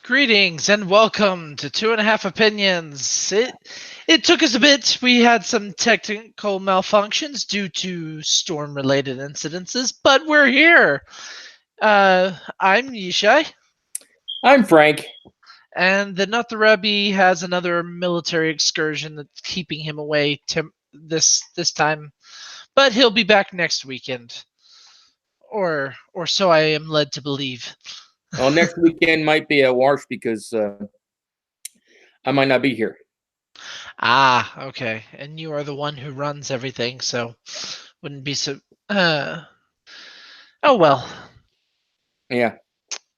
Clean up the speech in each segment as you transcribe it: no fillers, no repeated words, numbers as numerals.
Greetings and welcome to Two and a Half Opinions. It took us a bit. We had some technical malfunctions due to storm-related incidences, but we're here. I'm Yishai, I'm Frank. and the Nut the Rebbe has another military excursion that's keeping him away this time, but he'll be back next weekend, or so I am led to believe. Well, next weekend might be a wash because I might not be here. Ah, okay. And you are the one who runs everything, so wouldn't be so. Uh, oh well. Yeah.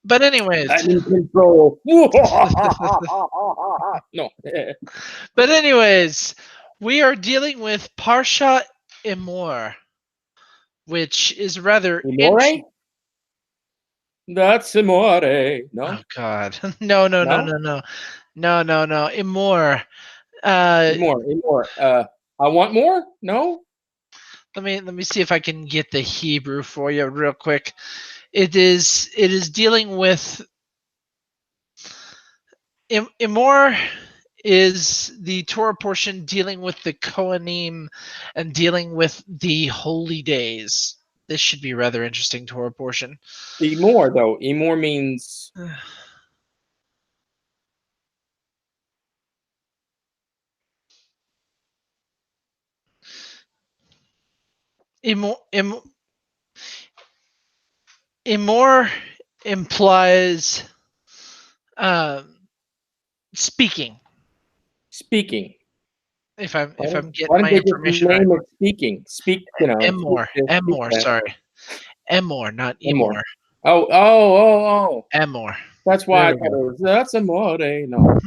But anyways, I'm in control. No. but anyways, we are dealing with Parsha Emor, which is rather Amore? That's amore. No? Oh God, no, no, no, No? no, no, no, no, no, Emor. Amore. I want more? No? Let me see if I can get the Hebrew for you real quick. It is dealing with Emor is the Torah portion dealing with the Kohanim and dealing with the holy days. This should be a rather interesting Torah portion. Amore, though. Amore means... Emor implies speaking. Speaking. If I'm Why getting don't my they just information right. name it speaking? Speak, Emor, speak Emor, that. sorry, Emor, not Amore. Emor. Oh. Emor. That's why There I we thought go. it was, that's amore. No.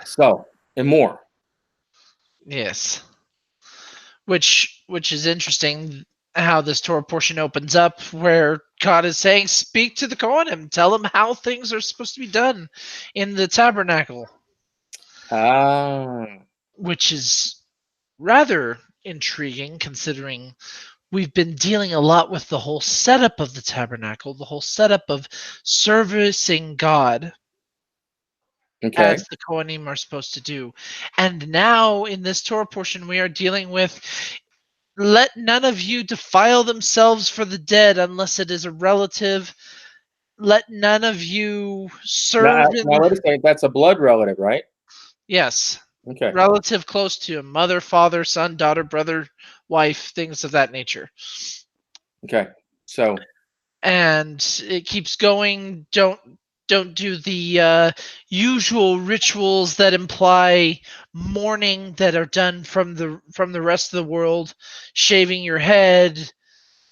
So, and more. Yes. Which is interesting how this Torah portion opens up where God is saying, speak to the Kohanim, tell them how things are supposed to be done in the tabernacle, Ah, which is rather intriguing considering we've been dealing a lot with the whole setup of the tabernacle, the whole setup of servicing God okay. as the Kohanim are supposed to do. And now in this Torah portion, we are dealing with let none of you defile themselves for the dead unless it is a relative. Let none of you serve in Now wait a second. That's a blood relative, right? yes, Okay. relative close to him, mother, father, son, daughter, brother, wife, things of that nature. Okay. So, And it keeps going. Don't do the usual rituals that imply mourning that are done from the rest of the world, shaving your head,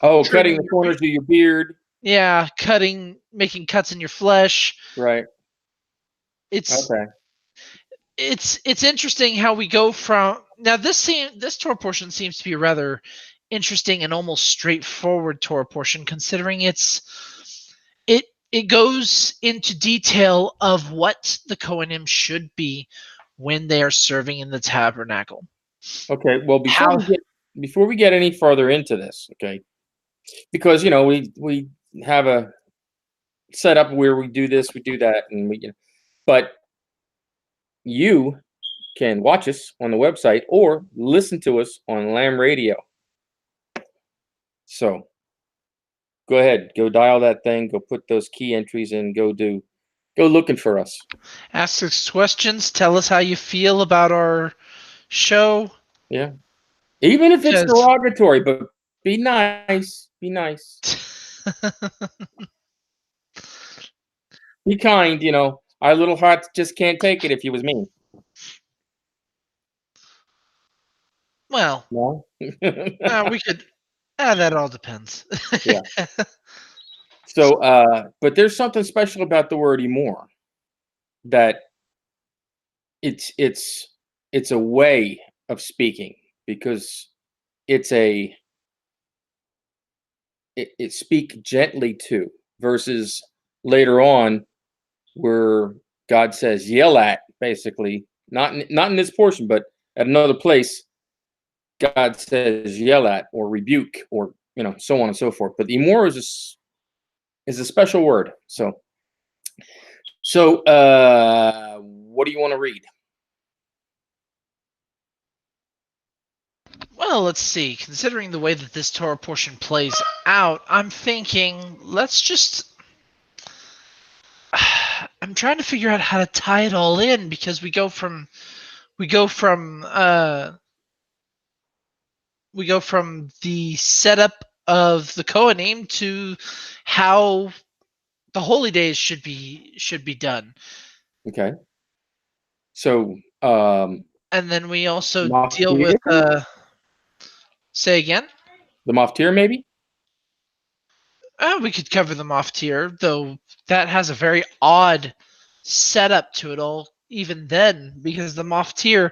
cutting trimming the your corners of your beard. yeah, making cuts in your flesh. Right. It's Okay. it's interesting how we go from now this Torah portion seems to be a rather interesting and almost straightforward Torah portion considering it goes into detail of what the Kohanim should be when they are serving in the tabernacle. Okay. Well, How before we get any further into this, okay, because we have a setup where we do this, we do that, and but you can watch us on the website or listen to us on Lamb Radio. So go ahead, go dial that thing, go put those key entries in, go looking for us. ask us questions, tell us how you feel about our show. Yeah. Even if it's Because derogatory, but be nice. Be nice. Be kind, Our little hearts just can't take it if you was mean. well, No? we could. That all depends. Yeah. So, but there's something special about the word "more" that it's a way of speaking because it's it speak gently to versus later on where God says yell at, basically not in this portion, but at another place God says yell at or rebuke or so on and so forth. But the more is is a special word. So what do you want to read? Well, let's see. Considering the way that this Torah portion plays out, I'm thinking let's just. I'm trying to figure out how to tie it all in because we go from the setup of the Kohanim to how the holy days should be done. Okay. So And then we also deal with Maftir, say again. the Maftir maybe. We could cover them off tier, though that has a very odd setup to it all, even then, because the Moff tier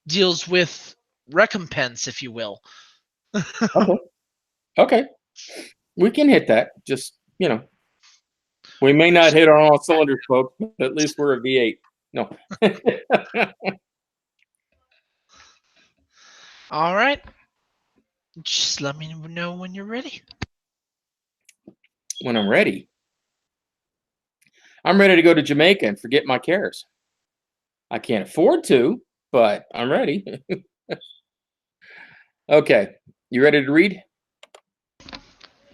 deals with recompense, if you will. Okay. Okay. We can hit that. Just, we may not hit on all cylinders, folks, but at least we're a V8. No. All right. Just let me know when you're ready. When I'm ready. I'm ready to go to Jamaica and forget my cares. I can't afford to, but I'm ready. Okay. You ready to read?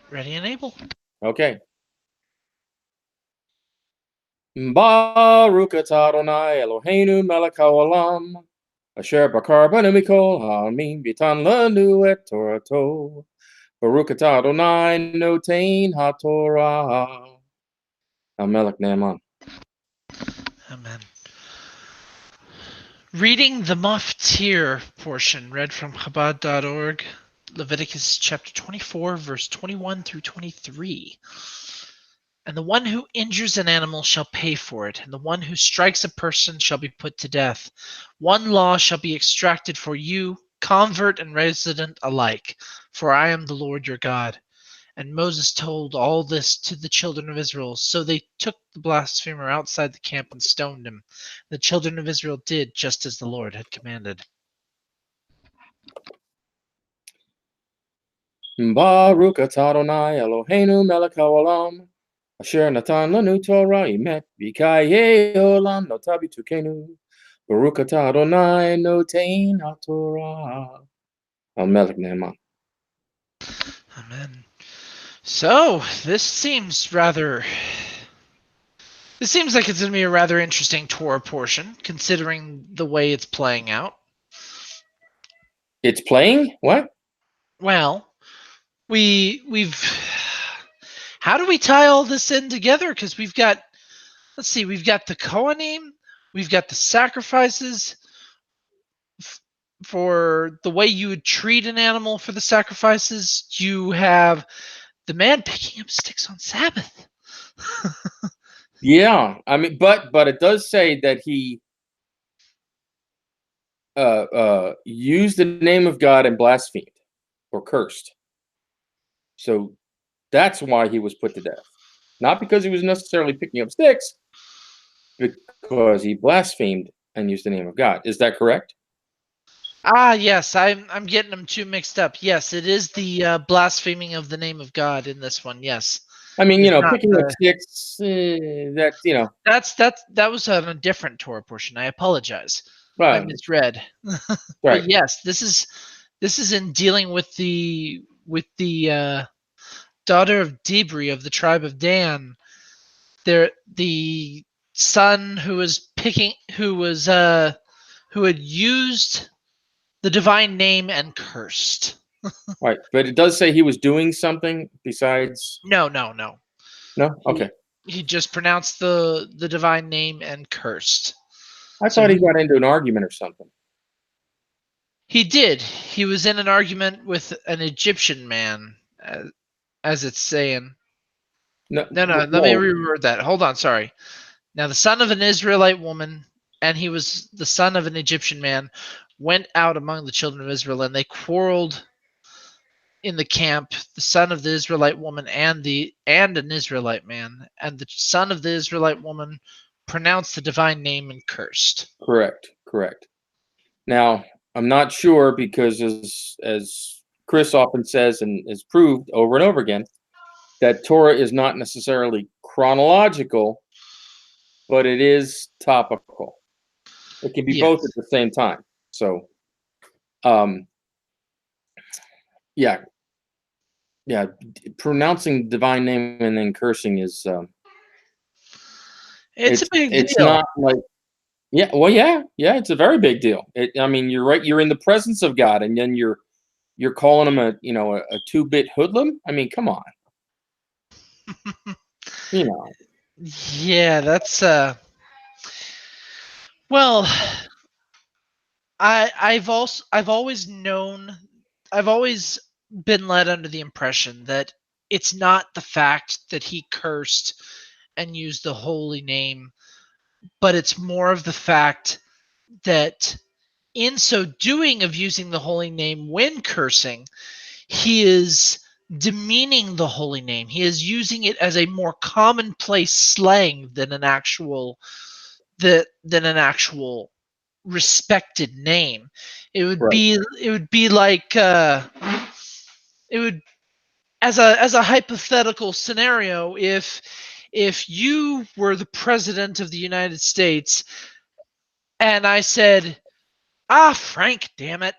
Ready and able. Okay. Baruch atah Adonai Eloheinu melech haolam asher bakar banu mikol ha'amim v'tan lanu et Torato. Baruch atah Adonai notein haTorah. Melech Naaman. Amen. Reading the Maftir portion, read from Chabad.org, Leviticus chapter 24, verse 21 through 23. And the one who injures an animal shall pay for it, and the one who strikes a person shall be put to death. One law shall be extracted for you, convert and resident alike, for I am the Lord your God. And Moses told all this to the children of Israel. So they took the blasphemer outside the camp and stoned him. The children of Israel did just as the Lord had commanded. Baruch atah Adonai Eloheinu melech haolam asher natan lanu Torah emet v'kayei olam nota b'tukenu. Baruch atah Adonai notein haTorah. Melech Naaman. Amen. So, this seems like it's going to be a rather interesting Torah portion, considering the way it's playing out. It's playing? What? Well, we've how do we tie all this in together? Because we've got the Kohanim, we've got the sacrifices for the way you would treat an animal for the sacrifices. You have the man picking up sticks on Sabbath. Yeah, I mean, but it does say that he used the name of God and blasphemed or cursed. So that's why he was put to death. Not because he was necessarily picking up sticks, because he blasphemed and used the name of God. Is that correct? Ah, yes, I'm getting them too mixed up. Yes, it is the blaspheming of the name of God in this one. Yes, I mean, it's not picking up the. sticks, That was on a different Torah portion. I apologize. I right, misread. But right, yes, this is in dealing with the daughter of Debri of the tribe of Dan. There, the son who had used the divine name and cursed. right. But it does say he was doing something besides. No. No, He okay. he just pronounced the divine name and cursed. I So thought he got into an argument or something. he did. He was in an argument with an Egyptian man, as it's saying. No, No. Let me no, reword that. Hold on. Sorry. Now the son of an Israelite woman, and he was the son of an Egyptian man, went out among the children of Israel, and they quarreled in the camp, the son of the Israelite woman and an Israelite man, and the son of the Israelite woman pronounced the divine name and cursed. correct. Now, I'm not sure because as Chris often says and is proved over and over again, that Torah is not necessarily chronological, but it is topical. It can be both at Yes. the same time. So, um, yeah, yeah, pronouncing divine name and then cursing is It's a big it's deal. not like yeah, well, yeah, it's a very big deal. I mean, you're right. You're in the presence of God, and then you're calling him a 2-bit hoodlum. I mean, come on, you know. Yeah, that's well, I've always known, I've always been led under the impression that it's not the fact that he cursed and used the holy name, but it's more of the fact that in so doing of using the holy name when cursing, he is demeaning the holy name. He is using it as a more commonplace slang than an actual respected name. Right. It would be like it would as a hypothetical scenario, if you were the president of the United States and I said, "Ah, Frank, damn it,"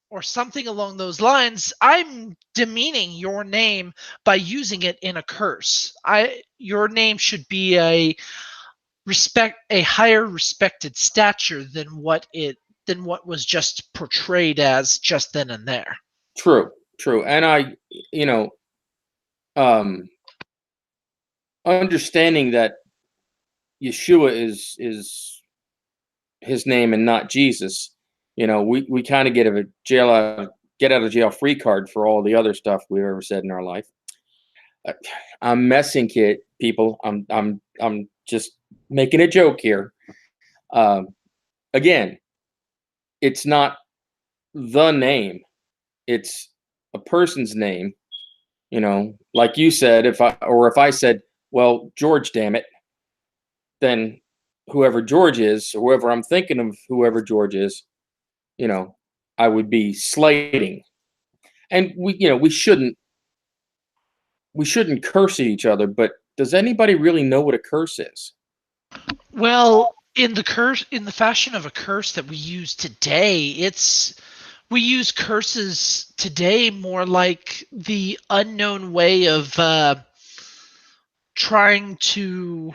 or something along those lines, I'm demeaning your name by using it in a curse. I Your name should be a higher respected stature than what was just portrayed as just then and there. True, true. And you know, um, understanding that Yeshua is his name and not Jesus. We kind of get out of jail free card for all the other stuff we've ever said in our life. Uh, I'm messing, kid people. I'm just making a joke here. Um, Again, it's not the name; it's a person's name. Like you said, if I said, "Well, George, damn it," then whoever George is, or whoever I'm thinking of, whoever George is, you know, I would be slighting. And we shouldn't curse at each other, but does anybody really know what a curse is? Well, in the fashion of a curse that we use today, it's we use curses today more like the unknown way of trying to,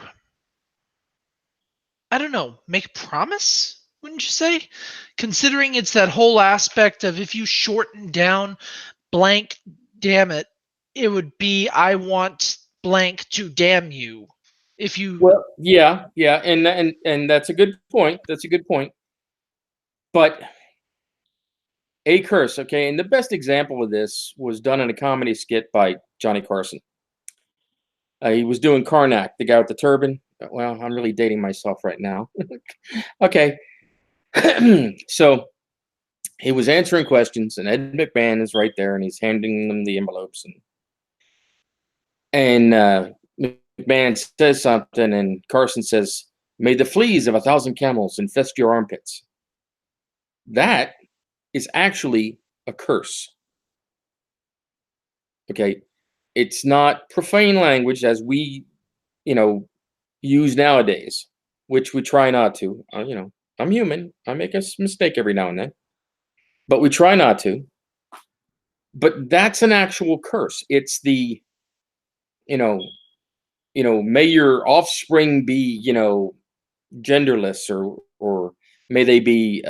I don't know, make a promise, wouldn't you say? Considering it's that whole aspect of if you shorten down blank, damn it, it would be I want blank to damn you. If you Well, yeah, and that's a good point. That's a good point. But a curse, okay, and the best example of this was done in a comedy skit by Johnny Carson. He was doing Karnak, the guy with the turban. Well, I'm really dating myself right now. Okay, so he was answering questions, and Ed McMahon is right there, and he's handing them the envelopes, and McMahon says something, and Carson says, "May the fleas of 1,000 camels infest your armpits." That is actually a curse. Okay, it's not profane language as we, you know, use nowadays, which we try not to. I'm human. I make a mistake every now and then, but we try not to. But that's an actual curse. It's you know, may your offspring be, genderless, or may they be,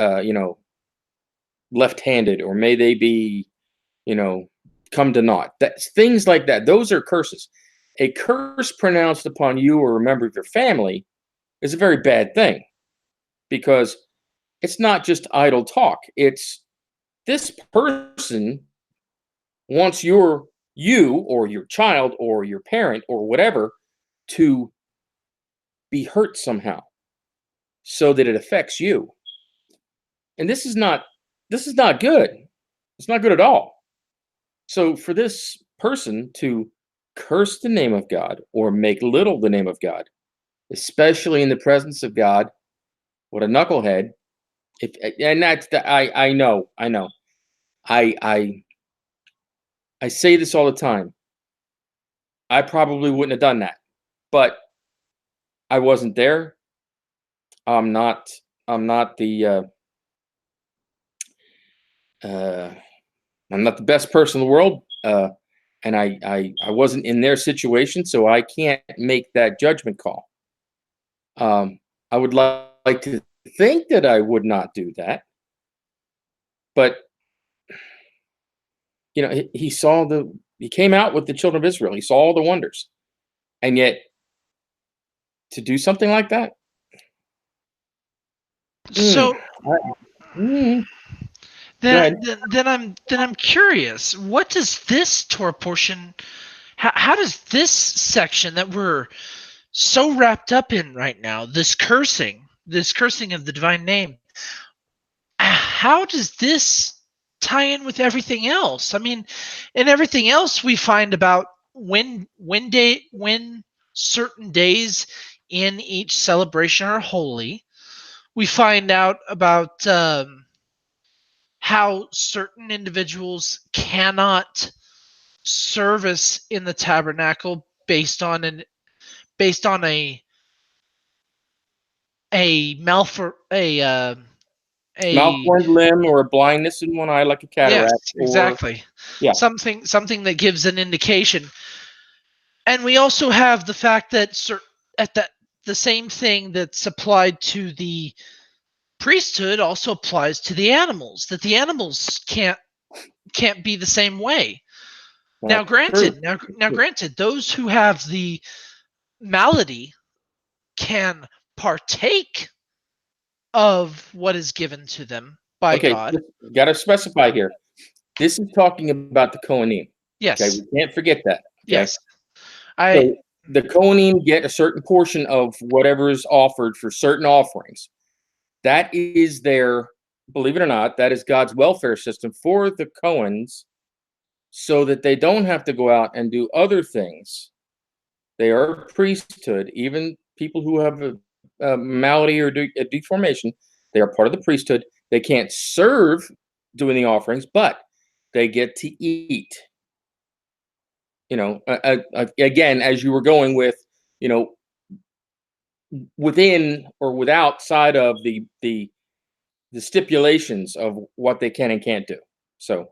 left-handed, or may they be, you know, come to naught. That's things like that. Those are curses. A curse pronounced upon you or a member of your family is a very bad thing, because it's not just idle talk. It's this person wants you or your child or your parent or whatever to be hurt somehow so that it affects you. And this is not good. It's not good at all. So for this person to curse the name of God or make little the name of God, especially in the presence of God, what a knucklehead. If and that's the I know. I I I say this all the time. I probably wouldn't have done that. But I wasn't there. I'm not. I'm not the. Uh, I'm not the best person in the world, and I wasn't in their situation, so I can't make that judgment call. I would like to think that I would not do that, but he saw he came out with the children of Israel. He saw all the wonders, and yet to do something like that. Mm, So mm, go then, ahead. I'm curious. What does this Torah portion? How does this section that we're so wrapped up in right now, this cursing of the divine name, how does this tie in with everything else? I mean, in everything else we find about when certain days in each celebration are holy. We find out about how certain individuals cannot service in the tabernacle based on a malfor a Malformed limb or a blindness in one eye, like a yes, cataract, or exactly, yeah, something that gives an indication. And we also have the fact that at that the same thing that's applied to the priesthood also applies to the animals, that the animals can't be the same way. Now that's true. granted, those who have the malady can partake of what is given to them by Okay, God. got to specify here. This is talking about the Kohanim. Okay, Yes, we can't forget that. Okay, yes. I so the Kohanim get a certain portion of whatever is offered for certain offerings. That is their, believe it or not, that is God's welfare system for the Cohens, so that they don't have to go out and do other things. They are priesthood, even people who have a malady or a deformation. They are part of the priesthood. They can't serve doing the offerings, but they get to eat. Again, as you were going with, you know, within or without side of the stipulations of what they can and can't do. So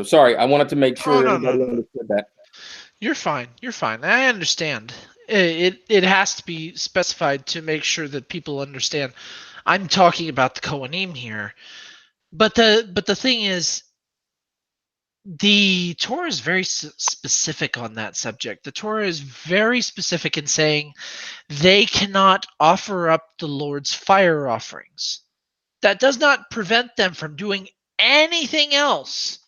sorry, I wanted to make oh, sure no, everybody no, no. understood that. You're fine. You're fine. I understand. It has to be specified to make sure that people understand. I'm talking about the Kohanim here, but the thing is, the Torah is very specific on that subject. The Torah is very specific in saying they cannot offer up the Lord's fire offerings. That does not prevent them from doing anything else.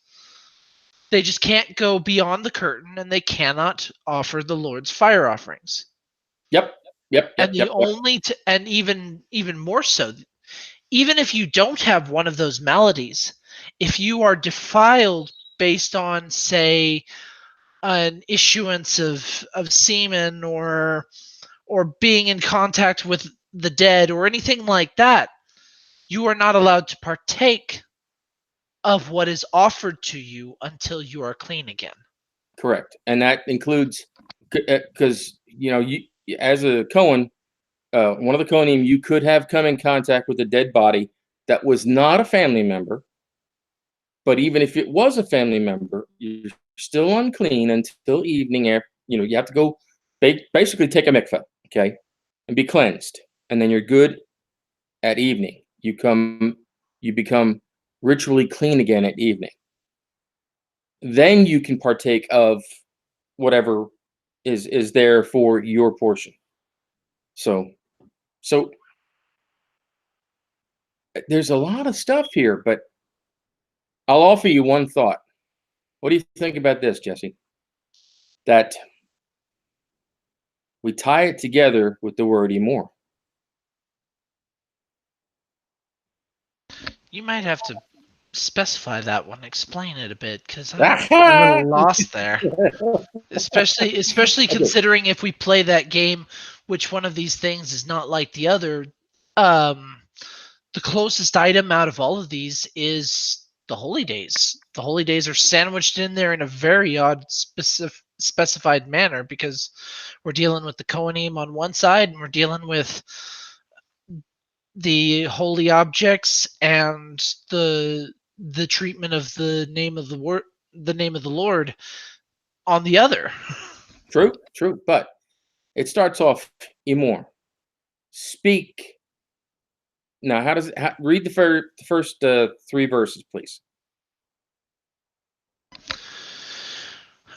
They just can't go beyond the curtain, and they cannot offer the Lord's fire offerings. Yep, yep, And yep, the yep, yep. only and even more so, even if you don't have one of those maladies, if you are defiled based on, say, an issuance of semen, or being in contact with the dead or anything like that, you are not allowed to partake of what is offered to you until you are clean again. Correct, and that includes, because you, as a Cohen, one of the Kohanim, you could have come in contact with a dead body that was not a family member. But even if it was a family member, you're still unclean until evening. After you have to go basically take a mikveh, okay, and be cleansed, and then you're good at evening. You become ritually clean again at evening. Then you can partake of whatever is there for your portion. So there's a lot of stuff here, but I'll offer you one thought. What do you think about this, Jesse? That we tie it together with the word "more." You might have to specify that one, explain it a bit, because I'm a little lost there. Especially Okay. considering if we play that game, which one of these things is not like the other. Um, the closest item out of all of these is the holy days. The holy days are sandwiched in there in a very odd specified manner, because we're dealing with the Kohanim on one side, and we're dealing with the holy objects and the treatment of the name of the Lord on the other. True, true. But it starts off Emor. Speak. Now, how does it read the first 3 verses, please?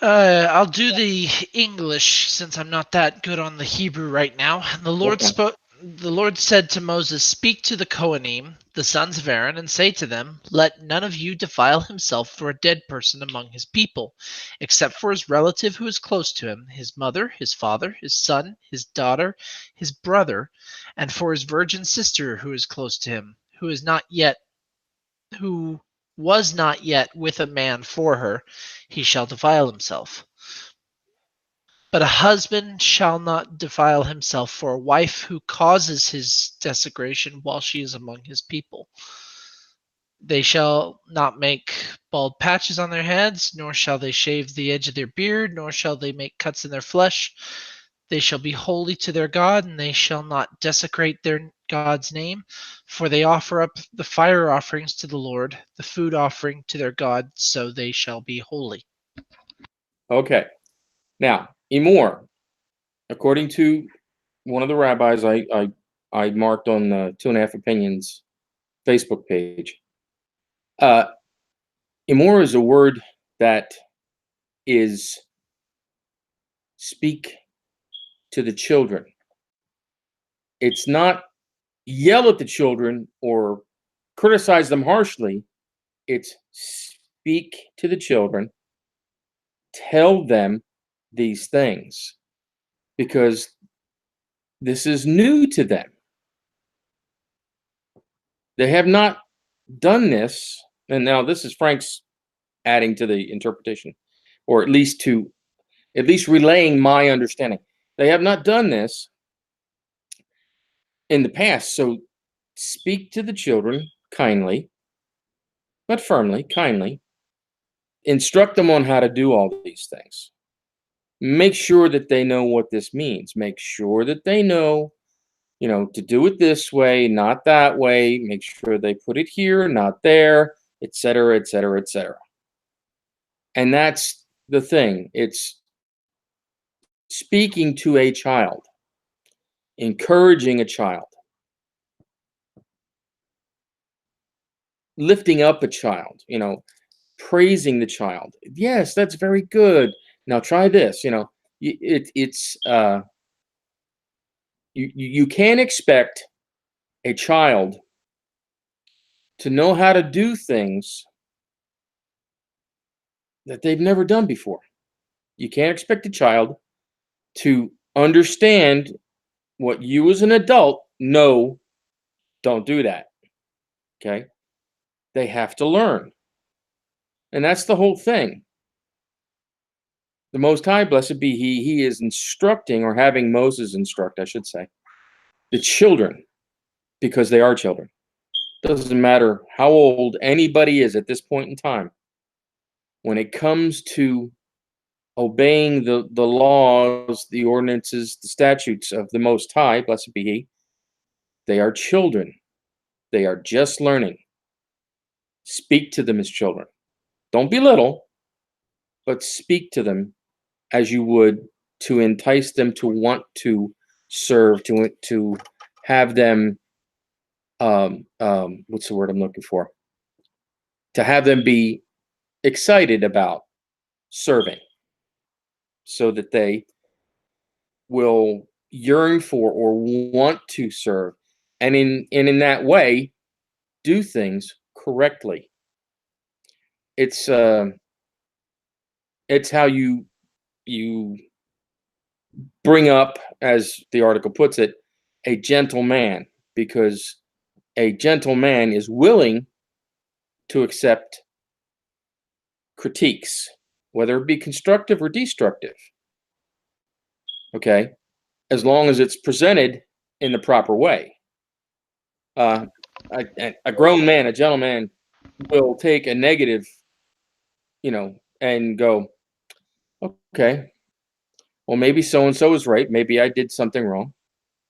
I'll do the English since I'm not that good on the Hebrew right now. And the Lord Okay. spoke. The Lord said to Moses, "Speak to the Kohanim, the sons of Aaron, and say to them, Let none of you defile himself for a dead person among his people, except for his relative who is close to him, his mother, his father, his son, his daughter, his brother, and for his virgin sister who is close to him, who was not yet with a man for her, he shall defile himself. But a husband shall not defile himself for a wife who causes his desecration while she is among his people. They shall not make bald patches on their heads, nor shall they shave the edge of their beard, nor shall they make cuts in their flesh. They shall be holy to their God, and they shall not desecrate their God's name, for they offer up the fire offerings to the Lord, the food offering to their God, so they shall be holy." Okay. Now, Emor, according to one of the rabbis I marked on the 2.5 Opinions Facebook page, uh, Emor is a word that is speak to the children. It's not yell at the children or criticize them harshly. It's speak to the children, tell them these things, because this is new to them. They have not done this, and now this is Frank's adding to the interpretation, or at least relaying my understanding. They have not done this in the past, so speak to the children kindly, but firmly, kindly. Instruct them on how to do all these things. Make sure that they know what this means. Make sure that they know, to do it this way, not that way. Make sure they put it here, not there, etc., etc., etc. And that's the thing. It's speaking to a child, encouraging a child, lifting up a child, praising the child. Yes, that's very good. Now try this. You can't expect a child to know how to do things that they've never done before. You can't expect a child to understand what you as an adult know. Don't do that. Okay? They have to learn. And that's the whole thing. The Most High, blessed be He is instructing, or having Moses instruct, I should say, the children, because they are children. Doesn't matter how old anybody is at this point in time. When it comes to obeying the laws, the ordinances, the statutes of the Most High, blessed be He, they are children. They are just learning. Speak to them as children. Don't belittle, but speak to them as you would to entice them to want to serve, to have them, what's the word I'm looking for? To have them be excited about serving, so that they will yearn for or want to serve, and in that way do things correctly. It's how you bring up, as the article puts it, a gentle man, because a gentle man is willing to accept critiques, whether it be constructive or destructive. Okay, as long as it's presented in the proper way. A grown man, a gentleman, will take a negative, and go, Okay, well, maybe so and so is right. Maybe I did something wrong.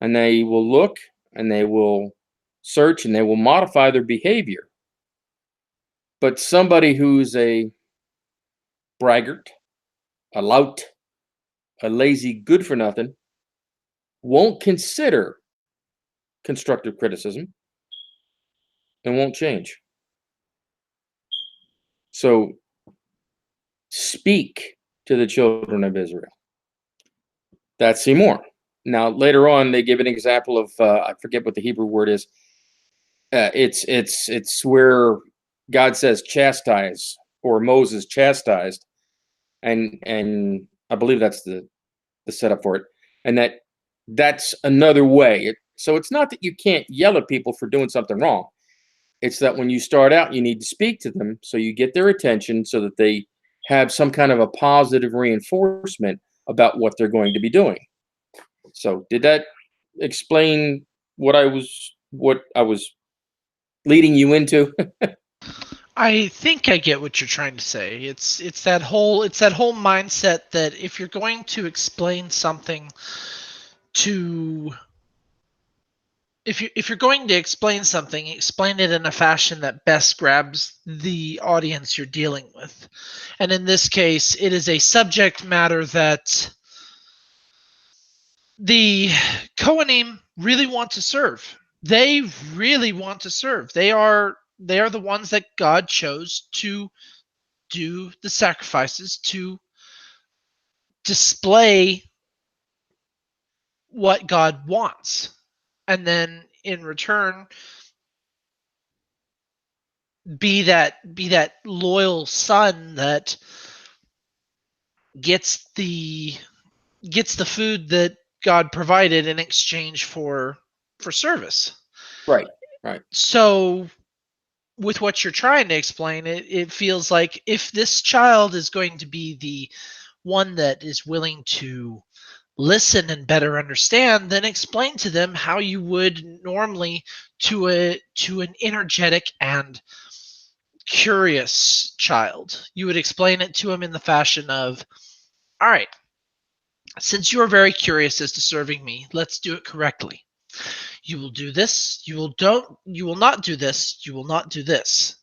And they will look and they will search and they will modify their behavior. But somebody who's a braggart, a lout, a lazy good for nothing won't consider constructive criticism and won't change. So speak to the children of Israel. That's Seymour. Now, later on, they give an example of I forget what the Hebrew word is. It's where God says chastise or Moses chastised, and I believe that's the setup for it, and that's another way. So it's not that you can't yell at people for doing something wrong. It's that when you start out, you need to speak to them so you get their attention so that they have some kind of a positive reinforcement about what they're going to be doing. So did that explain what I was leading you into? I think I get what you're trying to say. It's that whole mindset that if you're going to explain something to if you're going to explain something, explain it in a fashion that best grabs the audience you're dealing with. And in this case, it is a subject matter that the Kohanim really want to serve. They really want to serve. They are the ones that God chose to do the sacrifices, to display what God wants. And then in return, be that loyal son that gets the gets the food that God provided in exchange for service. Right, right. So with what you're trying to explain, it feels like if this child is going to be the one that is willing to listen and better understand, then explain to them how you would normally to an energetic and curious child. You would explain it to him in the fashion of, all right, since you are very curious as to serving me, let's do it correctly. You will do this, you will not do this, you will not do this.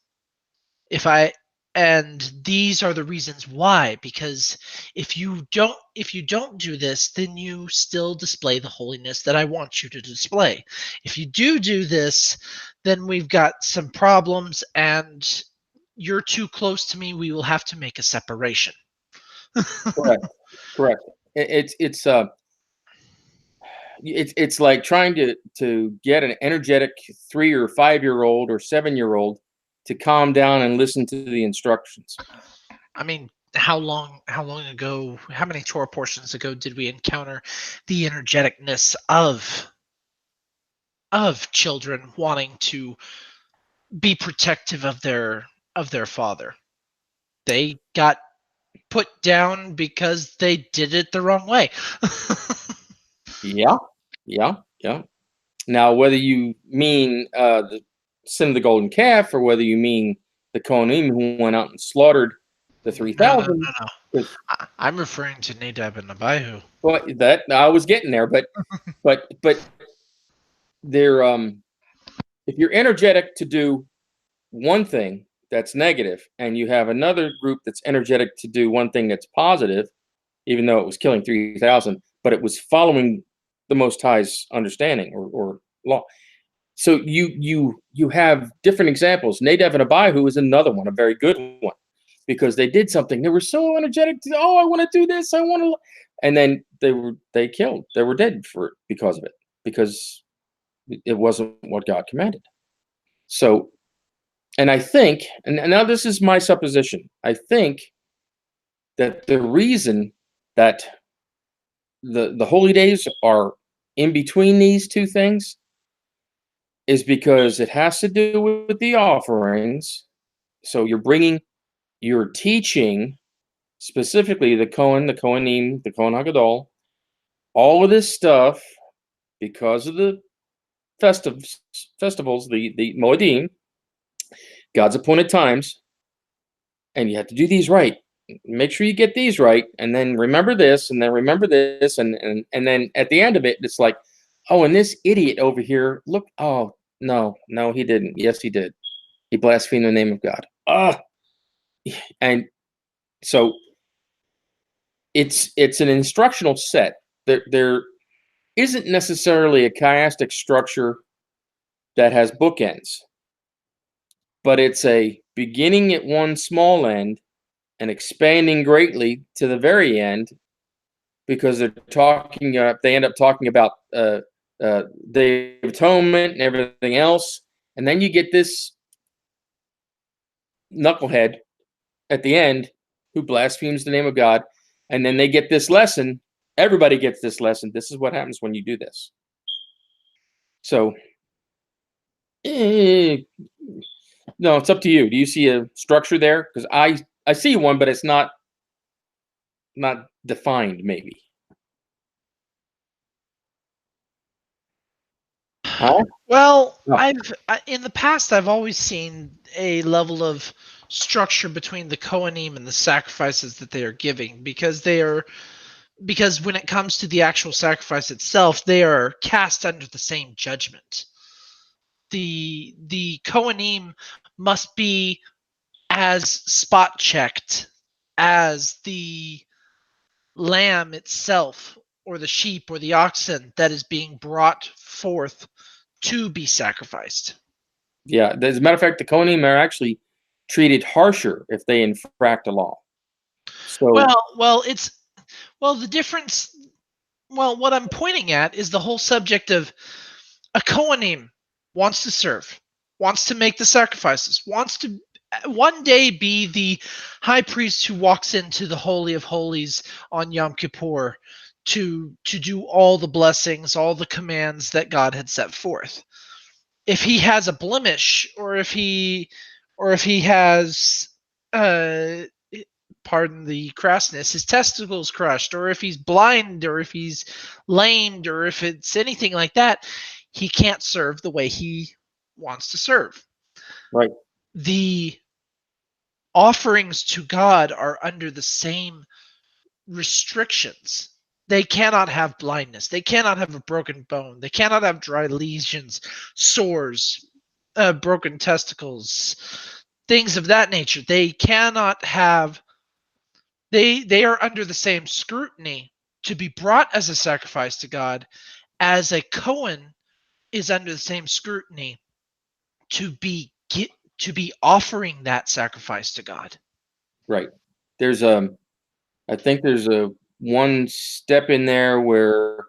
If I and these are the reasons why, because if you don't do this, then you still display the holiness that I want you to display. If you do this, then we've got some problems and you're too close to me, we will have to make a separation. Correct, correct. It's like trying to get an energetic 3 or 5 year old or 7 year old to calm down and listen to the instructions. I mean, how long ago, how many Torah portions ago did we encounter the energeticness of children wanting to be protective of their father? They got put down because they did it the wrong way. Yeah, yeah, yeah. Now, whether you mean the sin of the golden calf, or whether you mean the Kohanim who went out and slaughtered the No, no, 3,000, no, no. because I'm referring to Nadab and Abihu. well, that I was getting there, but they're if you're energetic to do one thing that's negative, and you have another group that's energetic to do one thing that's positive, even though it was killing 3,000, but it was following the Most High's understanding or law. So you have different examples. Nadab and Abihu is another one, a very good one, because they did something. They were so energetic. Oh, I want to do this. I want to, and then they killed. They were dead because of it, because it wasn't what God commanded. So, and I think, and now this is my supposition. I think that the reason that the holy days are in between these two things is because it has to do with the offerings. So you're teaching specifically the Kohen, the Kohanim, the Kohen Hagadol, all of this stuff because of the festivals, the Moedim, God's appointed times, and you have to do these right. make sure you get these right, and then remember this, and then remember this, and then at the end of it, it's like, oh, and this idiot over here, look, oh no, he didn't. Yes, he did. He blasphemed the name of God. And so it's an instructional set. There isn't necessarily a chiastic structure that has bookends, but it's a beginning at one small end and expanding greatly to the very end, because they're talking. They end up talking about the atonement and everything else, and then you get this knucklehead at the end who blasphemes the name of God, and then they get this lesson. Everybody gets this lesson. This is what happens when you do this. So, no, it's up to you. Do you see a structure there? Because I see one, but it's not defined. Maybe. Huh? Well, No. in the past I've always seen a level of structure between the Kohanim and the sacrifices that they are giving, because when it comes to the actual sacrifice itself, they are cast under the same judgment. The Kohanim must be as spot checked as the lamb itself, or the sheep or the oxen that is being brought forth to be sacrificed. Yeah. As a matter of fact, the Kohanim are actually treated harsher if they infract a law. So The difference. Well, what I'm pointing at is the whole subject of a Kohanim wants to serve, wants to make the sacrifices, wants to one day be the high priest who walks into the Holy of Holies on Yom Kippur to do all the blessings, all the commands that God had set forth. If he has a blemish, or if he has pardon the crassness, his testicles crushed, or if he's blind, or if he's lamed, or if it's anything like that, he can't serve the way he wants to serve. right. The offerings to God are under the same restrictions. They cannot have blindness. They cannot have a broken bone. They cannot have dry lesions, sores, broken testicles, things of that nature. They cannot have. They are under the same scrutiny to be brought as a sacrifice to God, as a Cohen is under the same scrutiny to be offering that sacrifice to God. Right. There's I think there's a one step in there where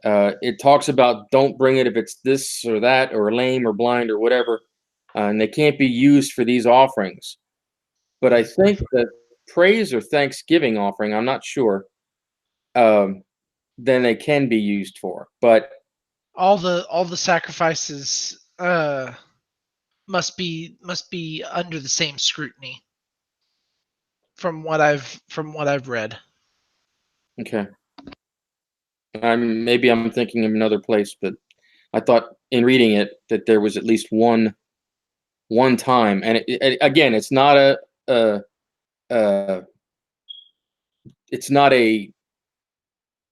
it talks about don't bring it if it's this or that or lame or blind or whatever, and they can't be used for these offerings. But I think that praise or thanksgiving offering, I'm not sure, um, then they can be used for. But All the sacrifices must be under the same scrutiny from what I've read. okay, maybe I'm thinking of another place, but I thought in reading it that there was at least one time, and again, a uh, it's not a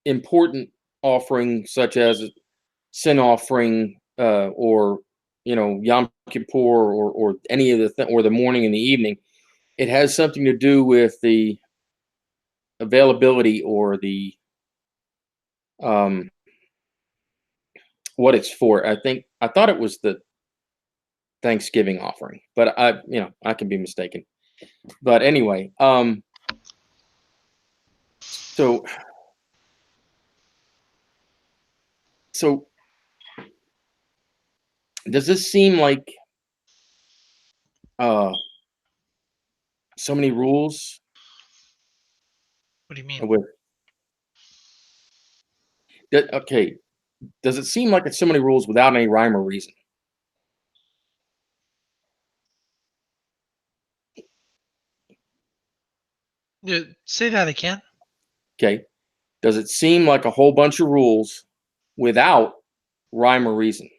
important offering such as sin offering, or Yom Kippur, or any of or the morning and the evening. It has something to do with the availability or the um, what it's for. I thought it was the Thanksgiving offering, but I can be mistaken. But anyway, so so does this seem like uh, so many rules What do you mean? with okay? Does it seem like it's so many rules without any rhyme or reason? Say that again. Okay. Does it seem like a whole bunch of rules without rhyme or reason?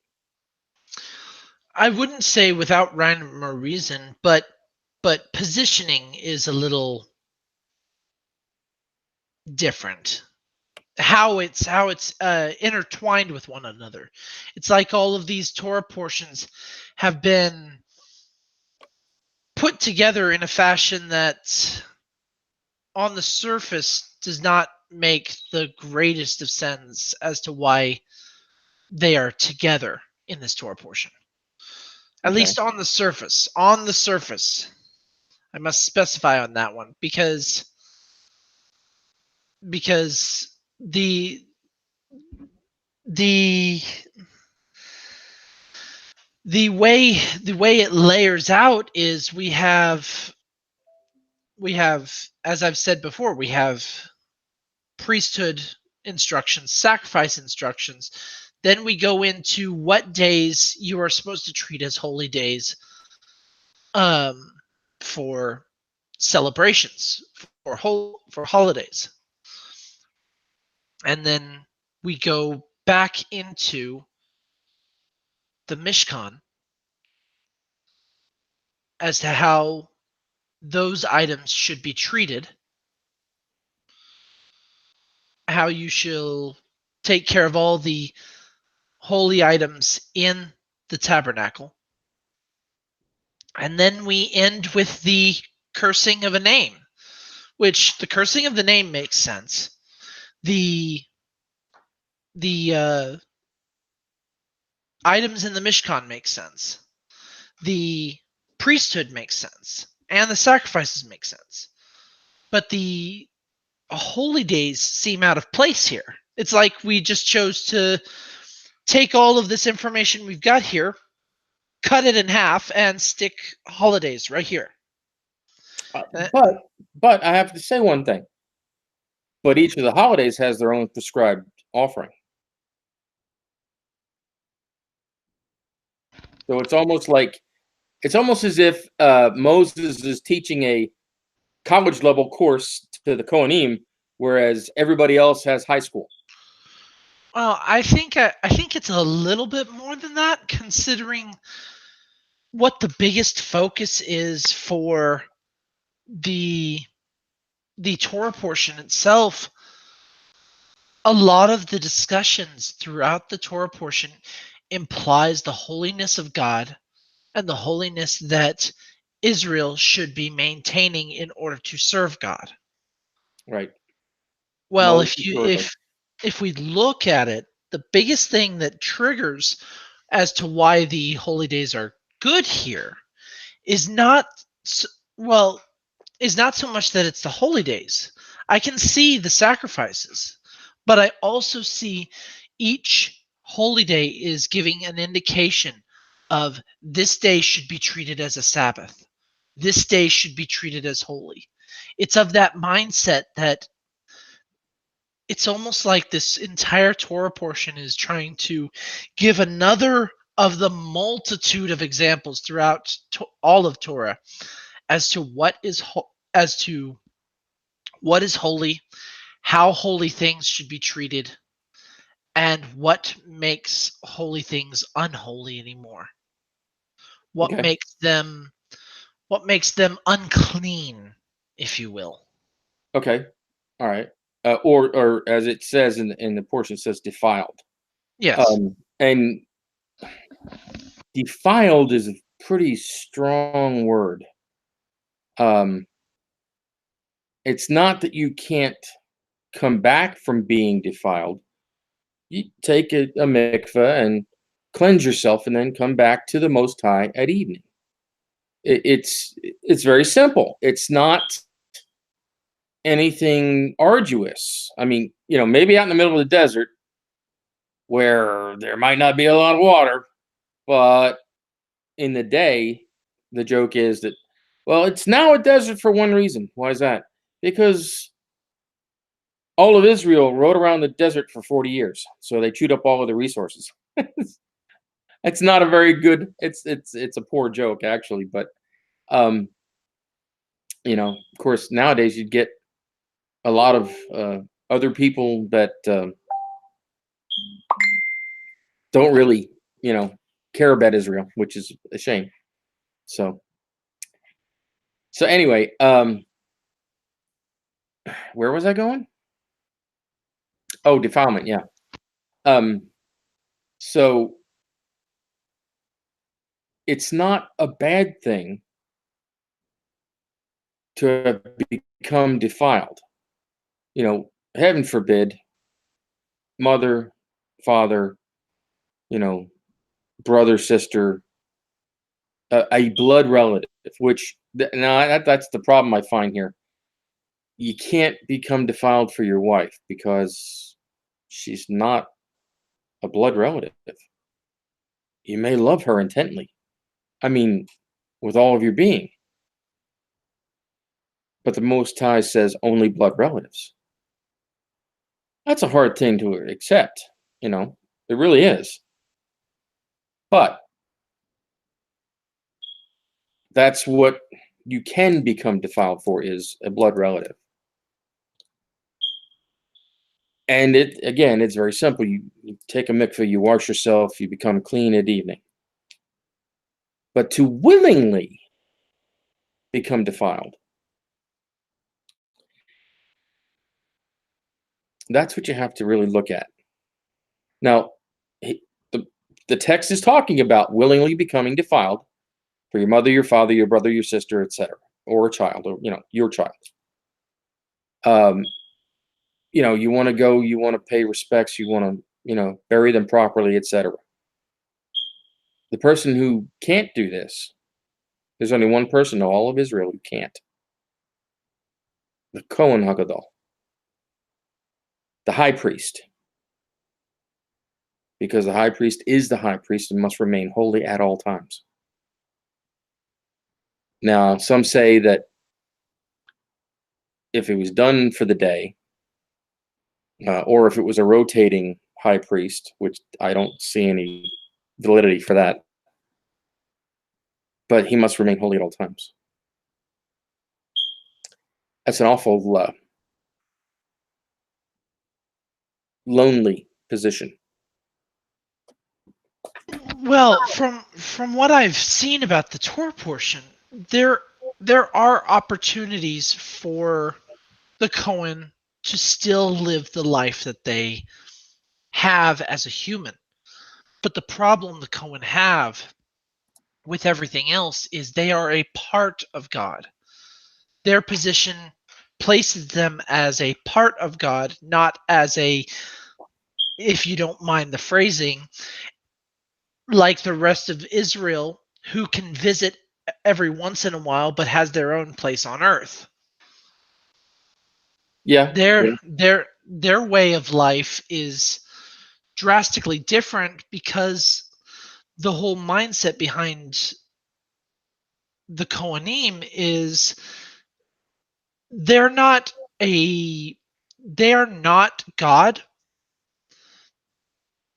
I wouldn't say without rhyme or reason, but positioning is a little different. How it's intertwined with one another. It's like all of these Torah portions have been put together in a fashion that on the surface does not make the greatest of sense as to why they are together in this Torah portion. At Okay. least on the surface. On the surface. I must specify on that one because the the the way it layers out is we have as I've said before, we have priesthood instructions, sacrifice instructions. Then we go into what days you are supposed to treat as holy days um, for celebrations, for holidays. And then we go back into the Mishkan as to how those items should be treated, how you shall take care of all the holy items in the tabernacle. And then we end with the cursing of a name, which the cursing of the name makes sense. The items in the Mishkan make sense. The priesthood makes sense, and the sacrifices make sense. But the holy days seem out of place here. It's like we just chose to take all of this information we've got here, cut it in half, and stick holidays right here. Uh, But I have to say one thing. But each of the holidays has their own prescribed offering. So it's almost as if Moses is teaching a college level course to the Kohanim, whereas everybody else has high school. well, I think it's a little bit more than that, considering what the biggest focus is for the Torah portion itself. A lot of the discussions throughout the Torah portion implies the holiness of God and the holiness that Israel should be maintaining in order to serve God. Right. Well, Most assuredly. if we look at it, the biggest thing that triggers as to why the holy days are good here is not well is not so much that it's the holy days. I can see the sacrifices, but I also see each holy day is giving an indication of this day should be treated as a Sabbath. This day should be treated as holy. It's of that mindset that it's almost like this entire Torah portion is trying to give another of the multitude of examples throughout all of Torah as to what is holy, how holy things should be treated, and what makes holy things unholy anymore. What Okay. makes them unclean, if you will. Okay. All right. Or as it says in the portion, it says defiled. Yes. And defiled is a pretty strong word. Um, it's not that you can't come back from being defiled. You take a mikveh and cleanse yourself, and then come back to the Most High at evening. It's very simple. It's not anything arduous. I mean, maybe out in the middle of the desert where there might not be a lot of water, but in the day, the joke is that, well, it's now a desert for one reason. Why is that? Because all of Israel rode around the desert for 40 years, so they chewed up all of the resources. It's not a very good. It's a poor joke actually, but um, of course, nowadays you'd get a lot of other people that don't really, care about Israel, which is a shame. So anyway, where was I going? Oh, defilement, yeah. So it's not a bad thing to have become defiled. Heaven forbid, mother, father, you know, brother, sister, a blood relative, which now that's the problem I find here. You can't become defiled for your wife because she's not a blood relative. You may love her intently. I mean, with all of your being, but the Most High says only blood relatives. That's a hard thing to accept, it really is. But that's what you can become defiled for, is a blood relative. And it's very simple. You take a mikveh, you wash yourself, you become clean at evening. But to willingly become defiled, that's what you have to really look at. Now, the, the text is talking about willingly becoming defiled for your mother, your father, your brother, your sister, etc., or a child, or your child. You want to go, you want to pay respects, you want to, bury them properly, etc. The person who can't do this, there's only one person in all of Israel who can't. The Kohen Hagadol, the high priest, because the high priest is the high priest and must remain holy at all times. Now, some say that if it was done for the day, or if it was a rotating high priest, which I don't see any validity for that, but he must remain holy at all times. That's an awful lonely position. Well, from what I've seen about the Torah portion, there there are opportunities for the Cohen to still live the life that they have as a human. But the problem the Cohen have with everything else is they are a part of God. Their position places them as a part of God, not as a, if you don't mind the phrasing, like the rest of Israel who can visit every once in a while but has their own place on earth. Yeah, Their way of life is drastically different because the whole mindset behind the Kohanim is they're not a they are not God,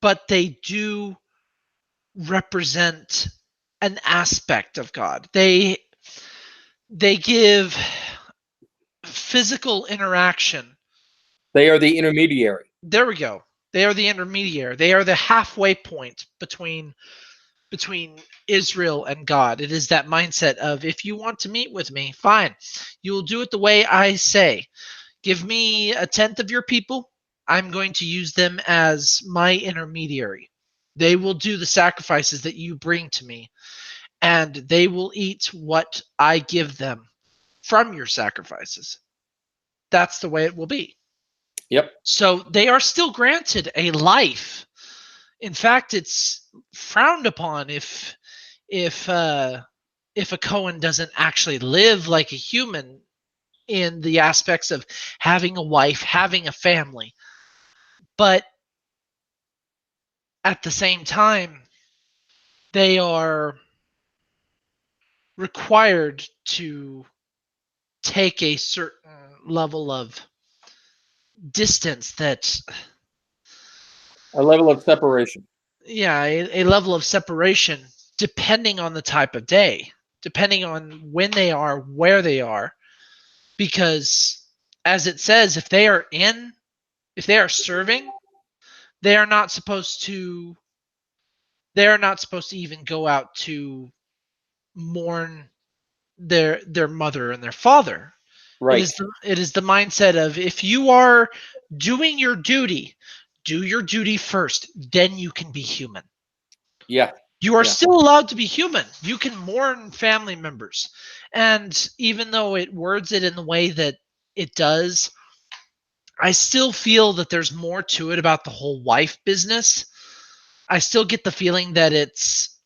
but they do represent an aspect of God. They give physical interaction. they are the intermediary. There we go. They are the intermediary. They are the halfway point between Israel and God. It is that mindset of, if you want to meet with me, fine. You will do it the way I say. Give me a tenth of your people. I'm going to use them as my intermediary. They will do the sacrifices that you bring to me, and they will eat what I give them from your sacrifices. That's the way it will be. Yep. So they are still granted a life. In fact, it's frowned upon if uh, if a Cohen doesn't actually live like a human in the aspects of having a wife, having a family. But at the same time, they are required to take a certain level of distance that, A level of separation. yeah, a level of separation depending on the type of day, depending on when they are, where they are, because as it says, if they are serving, they are not supposed to they are not supposed to even go out to mourn their mother and their father. Right. It is the mindset of, if you are doing your duty. Do your duty first, then you can be human. Yeah. You are Yeah. still allowed to be human. You can mourn family members. And even though it words it in the way that it does, I still feel that there's more to it about the whole wife business. I still get the feeling that it's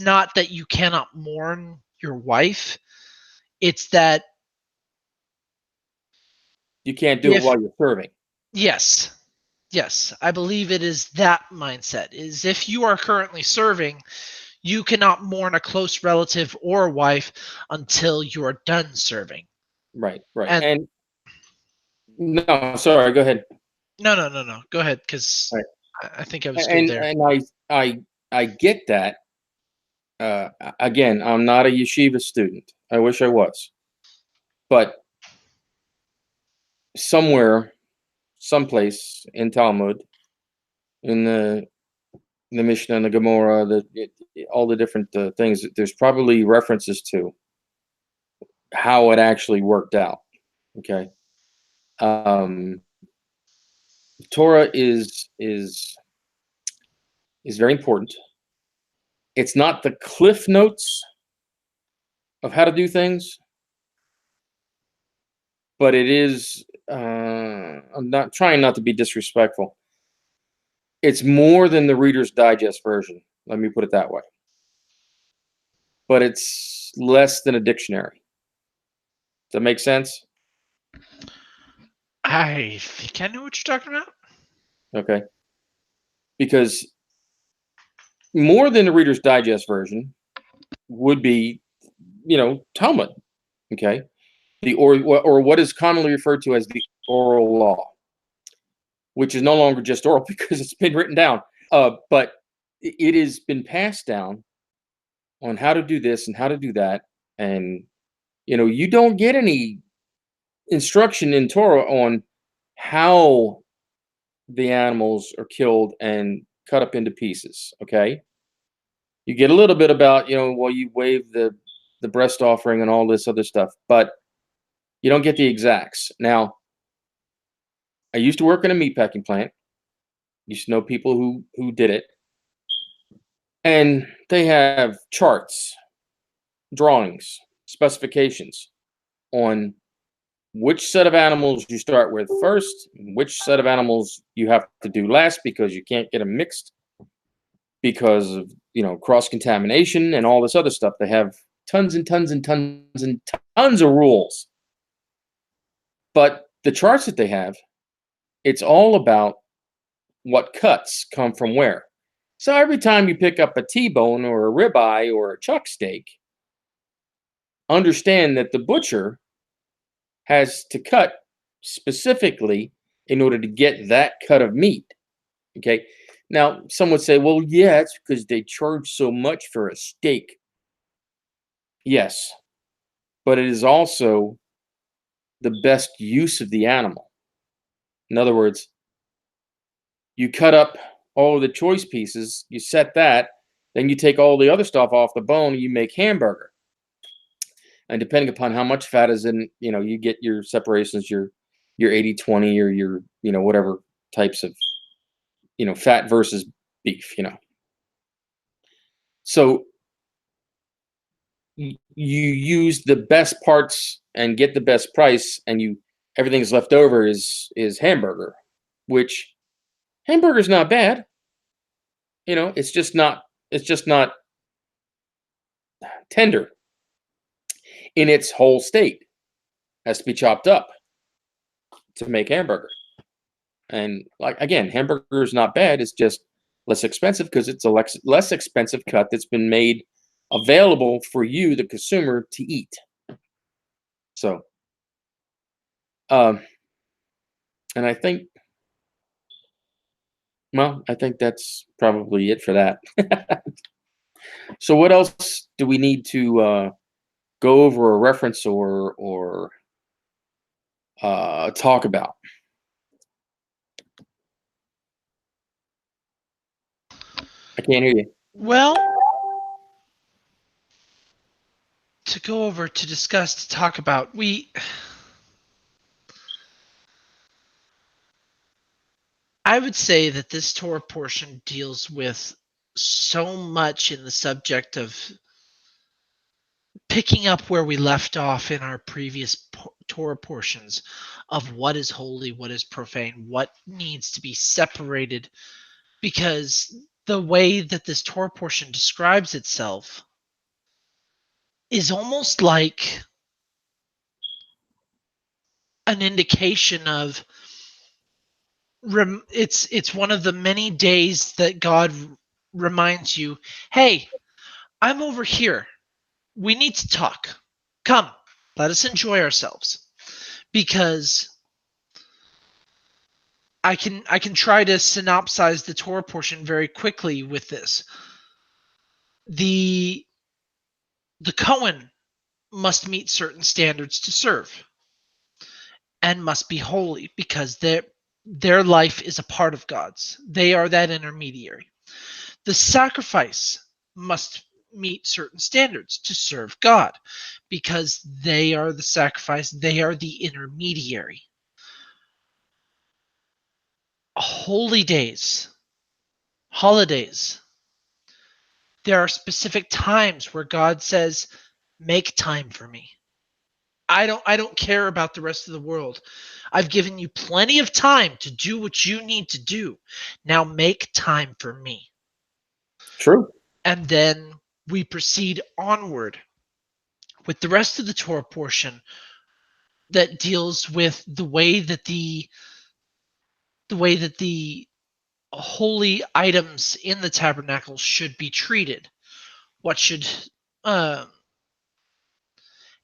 not that you cannot mourn your wife. It's that You can't do it if while you're serving. yes, yes, I believe it is that mindset. Is if you are currently serving, you cannot mourn a close relative or a wife until you are done serving. Right. Right. And And no, sorry. Go ahead. no, no, no, no. Go ahead, because Right. I think I was good And there. I get that. Again, I'm not a yeshiva student. I wish I was, but somewhere, someplace in Talmud, in the Mishnah and the Gemara, all the different things, there's probably references to how it actually worked out. Okay, um, Torah is very important. It's not the cliff notes of how to do things, but it is. I'm not trying not to be disrespectful. It's more than the Reader's Digest version. Let me put it that way. But it's less than a dictionary. Does that make sense? I think I know what you're talking about. Okay. Because more than the Reader's Digest version would be, Talmud. Okay. Or what is commonly referred to as the oral law, which is no longer just oral because it's been written down. But it has been passed down on how to do this and how to do that. And, you don't get any instruction in Torah on how the animals are killed and cut up into pieces. Okay. You get a little bit about, well, you wave the breast offering and all this other stuff, but you don't get the exacts. Now, I used to work in a meat packing plant. Used to know people who did it, and they have charts, drawings, specifications on which set of animals you start with first, which set of animals you have to do last because you can't get them mixed because of cross contamination and all this other stuff. They have tons and tons and tons and tons of rules. But the charts that they have, it's all about what cuts come from where. So every time you pick up a T-bone or a ribeye or a chuck steak, understand that the butcher has to cut specifically in order to get that cut of meat. Okay. Now, some would say, well, yeah, it's because they charge so much for a steak. Yes, but it is also the best use of the animal. In other words, you cut up all of the choice pieces, you set that, then you take all the other stuff off the bone, and you make hamburger. And depending upon how much fat is in, you get your separations, your 80-20 or your, whatever types of, fat versus beef. So you use the best parts and get the best price, and everything's left over is hamburger, which hamburger's not bad. It's just not tender in its whole state. Has to be chopped up to make hamburger. And like again, hamburger is not bad. It's just less expensive because it's a less expensive cut that's been made available for you, the consumer, to eat. So, um, and I think that's probably it for that. So, what else do we need to go over or reference or talk about? I can't hear you. Well, to go over, to discuss, to talk about, I would say that this Torah portion deals with so much in the subject of picking up where we left off in our previous Torah portions of what is holy, what is profane, what needs to be separated, because the way that this Torah portion describes itself is almost like an indication of it's one of the many days that God reminds you, hey, I'm over here. We need to talk. Come, let us enjoy ourselves. Because I can try to synopsize the Torah portion very quickly with this. The Cohen must meet certain standards to serve and must be holy because their life is a part of God's. They are that intermediary. The sacrifice must meet certain standards to serve God because they are the sacrifice, they are the intermediary. Holy days, holidays, there are specific times where God says, make time for me. I don't care about the rest of the world. I've given you plenty of time to do what you need to do. Now make time for me. True. And then we proceed onward with the rest of the Torah portion that deals with the way that the holy items in the tabernacle should be treated. What should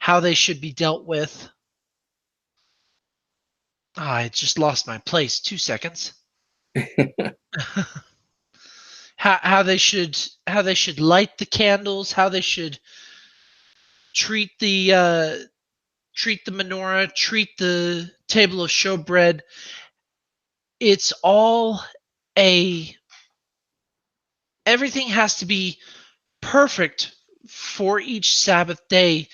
how they should be dealt with. I just lost my place. 2 seconds. how they should light the candles, how they should treat the menorah, treat the table of showbread. It's all everything has to be perfect for each Sabbath day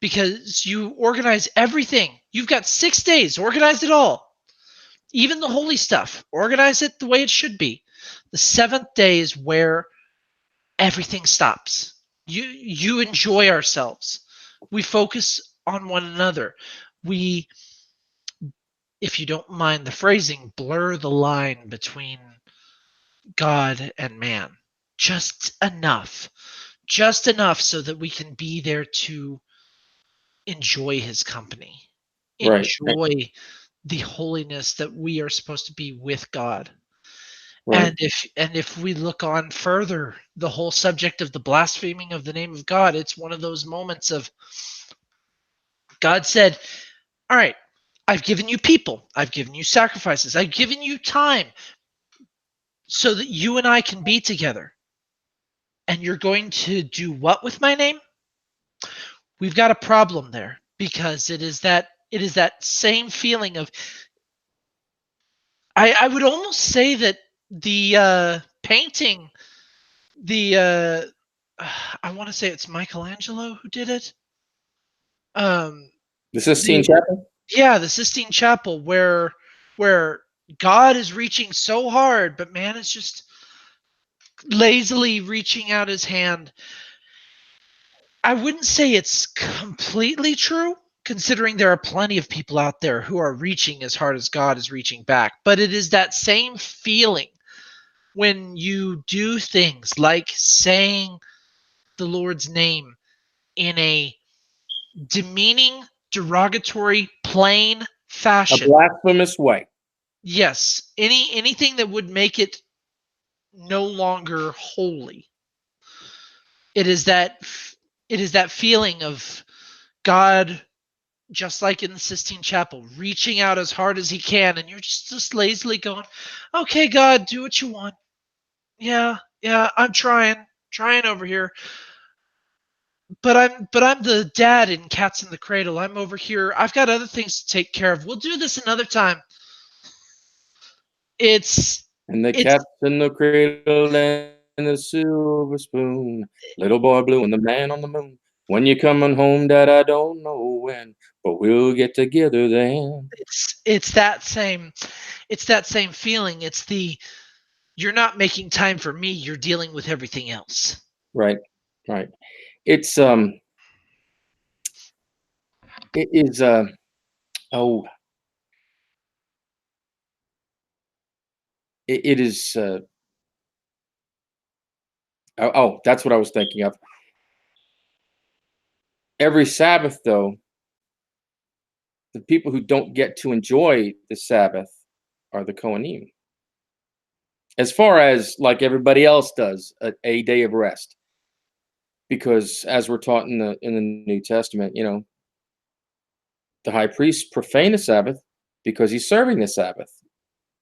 because you organize everything. You've got 6 days, organize it all. Even the holy stuff, organize it the way it should be. The 7th day is where everything stops. You enjoy ourselves. We focus on one another. We, if you don't mind the phrasing, blur the line between God and man. Just enough. Just enough so that we can be there to enjoy his company. Right. Enjoy the holiness that we are supposed to be with God. Right. And if we look on further, the whole subject of the blaspheming of the name of God, it's one of those moments of God said, all right, I've given you people, I've given you sacrifices, I've given you time so that you and I can be together. And you're going to do what with my name? We've got a problem there because it is that same feeling of I would almost say that the painting, the I want to say it's Michelangelo who did it. The Sistine Chapel? Yeah, the Sistine Chapel where God is reaching so hard, but man is just lazily reaching out his hand. I wouldn't say it's completely true, considering there are plenty of people out there who are reaching as hard as God is reaching back. But it is that same feeling when you do things like saying the Lord's name in a demeaning, derogatory, plain A fashion. blasphemous way. Yes, anything that would make it no longer holy. It is that feeling of God, just like in the Sistine Chapel, reaching out as hard as he can, and you're just lazily going, "Okay, God, do what you want." Yeah, I'm trying over here. But I'm the dad in Cats in the Cradle. I'm over here. I've got other things to take care of. We'll do this another time. It's And the cat's in the cradle and the silver spoon. Little boy blue and the man on the moon. When you're coming home, Dad, I don't know when, but we'll get together then. It's that same feeling. It's the you're not making time for me, you're dealing with everything else. Right, right. It's it is oh it is that's what I was thinking of. Every Sabbath, though, the people who don't get to enjoy the Sabbath are the Kohanim. As far as like everybody else does, a day of rest. Because as we're taught in the New Testament, the high priest profaned the Sabbath because he's serving the Sabbath.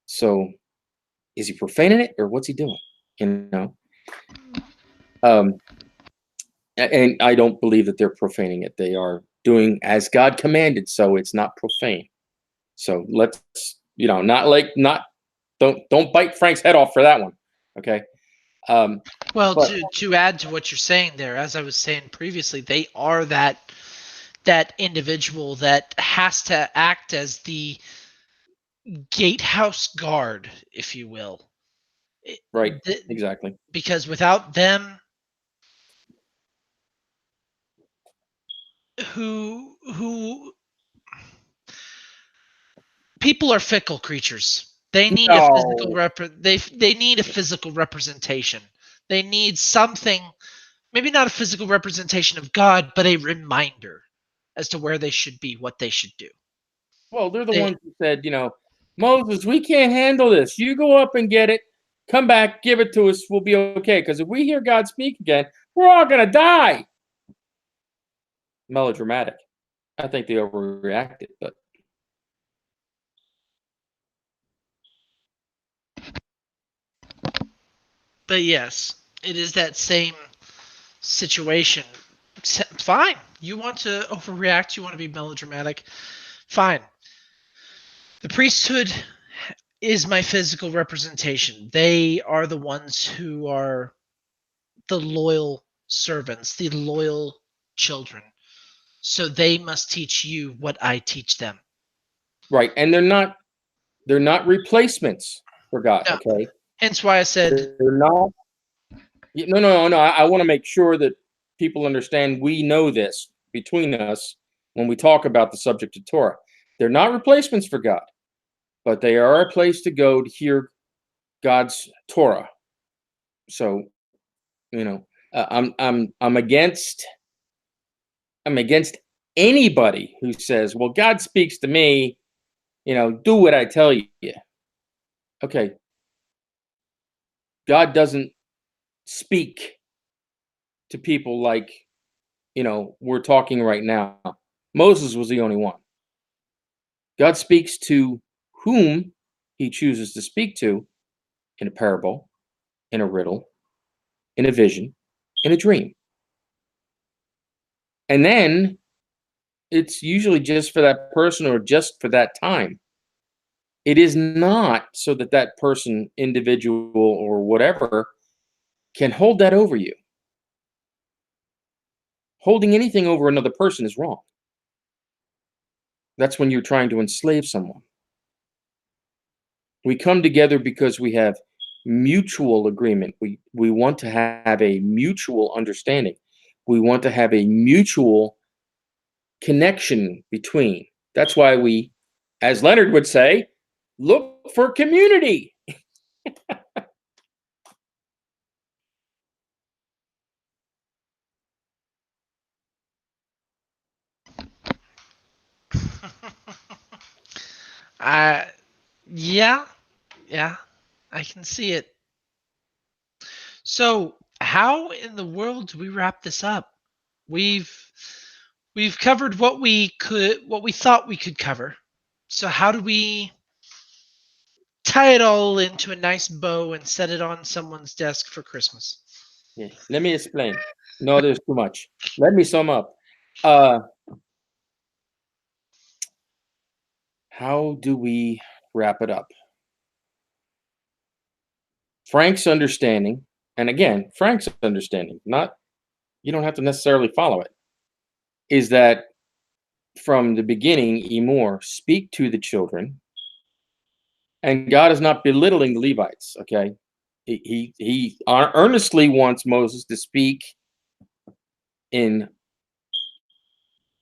So is he profaning it or what's he doing? You know? Um, and I don't believe that they're profaning it. They are doing as God commanded, so it's not profane. So let's, not don't bite Frank's head off for that one. Okay. Um, Well, but to add to what you're saying there, as I was saying previously, they are that individual that has to act as the gatehouse guard, if you will. It- right, th- exactly. because without them, who people are fickle creatures. They need a physical No. they need a physical representation. They need something, maybe not a physical representation of God, but a reminder as to where they should be, what they should do. Well, they're the They ones who said, Moses, we can't handle this. You go up and get it. Come back, give it to us. We'll be okay. Because if we hear God speak again, we're all going to die. Melodramatic. I think they overreacted, but but yes, it is that same situation. Fine. You want to overreact, you want to be melodramatic. Fine. The priesthood is my physical representation. They are the ones who are the loyal servants, the loyal children. So they must teach you what I teach them. right. And they're not replacements for God, No. okay? Hence why I said, They're not. No, no, no. I want to make sure that people understand we know this between us when we talk about the subject of Torah. They're not replacements for God, but they are a place to go to hear God's Torah. So, you know, I'm against anybody who says, "Well, God speaks to me, do what I tell you." Okay, God doesn't speak to people like, we're talking right now. Moses was the only one. God speaks to whom he chooses to speak to in a parable, in a riddle, in a vision, in a dream. And then it's usually just for that person or just for that time. It is not so that that person, individual or whatever, can hold that over you. Holding anything over another person is wrong. That's when you're trying to enslave someone. We come together because we have mutual agreement. We want to have a mutual understanding. We want to have a mutual connection between. That's why we, as Leonard would say, look for community. I, yeah, yeah, I can see it. So, how in the world do we wrap this up? We've we've covered what we thought we could cover. So, how do we tie it all into a nice bow and set it on someone's desk for Christmas? Yeah. Let me explain. No, there's too much. Let me sum up. Uh, how do we wrap it up? Frank's understanding, and again, Frank's understanding, not you don't have to necessarily follow it. is that from the beginning, Emor, speak to the children, and God is not belittling the Levites. Okay, he earnestly wants Moses to speak in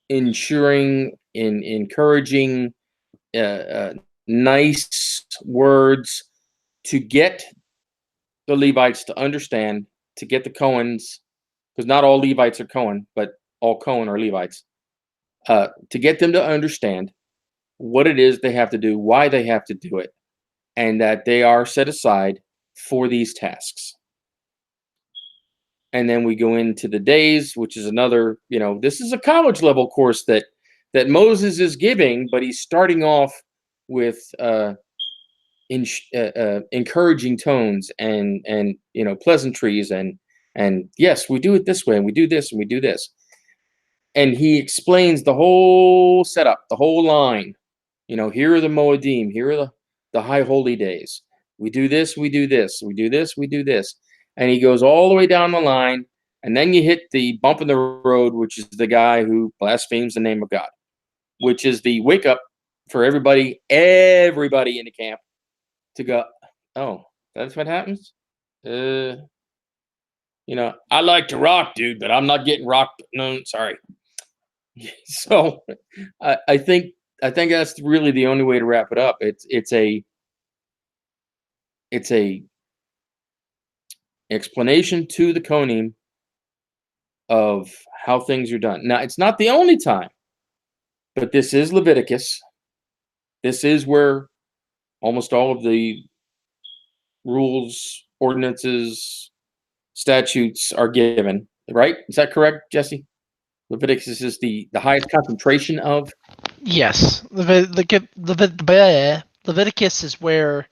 ensuring, in encouraging, nice words to get the Levites to understand, to get the Cohens, because not all Levites are Cohen, but all Cohen are Levites, to get them to understand what it is they have to do, why they have to do it, and that they are set aside for these tasks. And then we go into the days, which is another, this is a college level course that Moses is giving, but he's starting off with encouraging tones and pleasantries and yes, we do it this way, and we do this, and we do this, and he explains the whole setup, the whole line. Here are the Moedim, here are the high holy days. We do this, we do this, we do this, we do this. And he goes all the way down the line. And then you hit the bump in the road, which is the guy who blasphemes the name of God, which is the wake up for everybody in the camp to go, oh, that's what happens? I like to rock, dude, but I'm not getting rocked. No, sorry. So I think that's really the only way to wrap it up. It's a explanation to the Kohanim of how things are done. Now, it's not the only time, but this is Leviticus. This is where almost all of the rules, ordinances, statutes are given, right? Is that correct, Jesse? Leviticus is the highest concentration of? Yes. Leviticus is where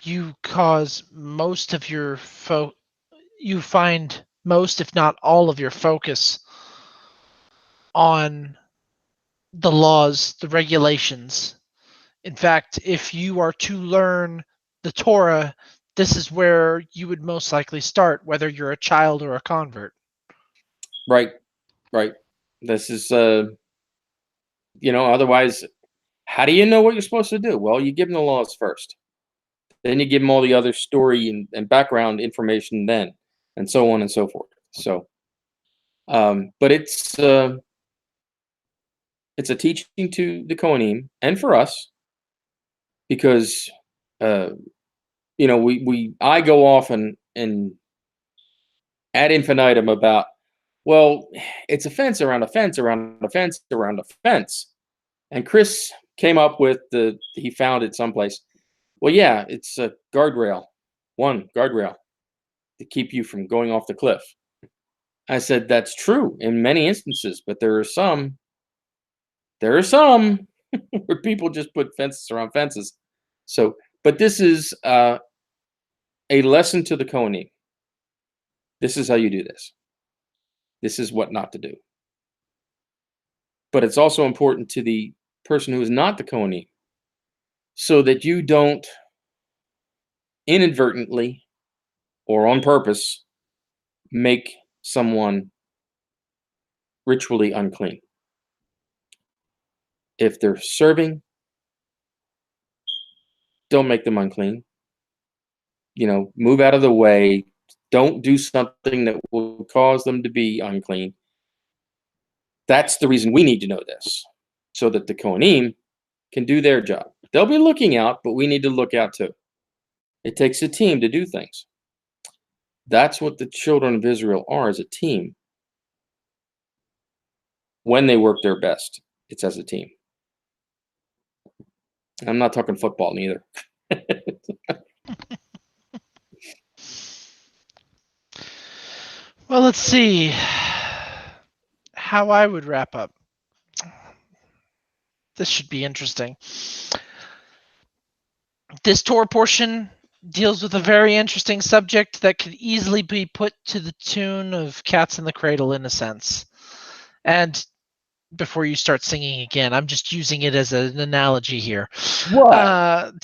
you cause most of your you find most, if not all, of your focus on the laws, the regulations. In fact, if you are to learn the Torah, this is where you would most likely start, whether you're a child or a convert. Right. This is, otherwise, how do you know what you're supposed to do? Well, you give them the laws first. Then you give them all the other story and background information then, and so on and so forth. So, but it's a teaching to the Kohanim and for us, because I go off and ad infinitum about, well, it's a fence around a fence around a fence around a fence, and Chris came up with he found it someplace. Well, yeah, it's a guardrail, one guardrail to keep you from going off the cliff. I said, that's true in many instances, but there are some where people just put fences around fences. So, but this is a lesson to the Kohanim. This is how you do this. This is what not to do. But it's also important to the person who is not the Kohanim, so that you don't inadvertently or on purpose make someone ritually unclean. If they're serving, don't make them unclean. Move out of the way. Don't do something that will cause them to be unclean. That's the reason we need to know this, so that the Kohanim can do their job. They'll be looking out, but we need to look out too. It takes a team to do things. That's what the children of Israel are, as a team. When they work their best, it's as a team. I'm not talking football neither. Well, let's see how I would wrap up. This should be interesting. This Torah portion deals with a very interesting subject that could easily be put to the tune of Cats in the Cradle, in a sense. And before you start singing again, I'm just using it as an analogy here. What?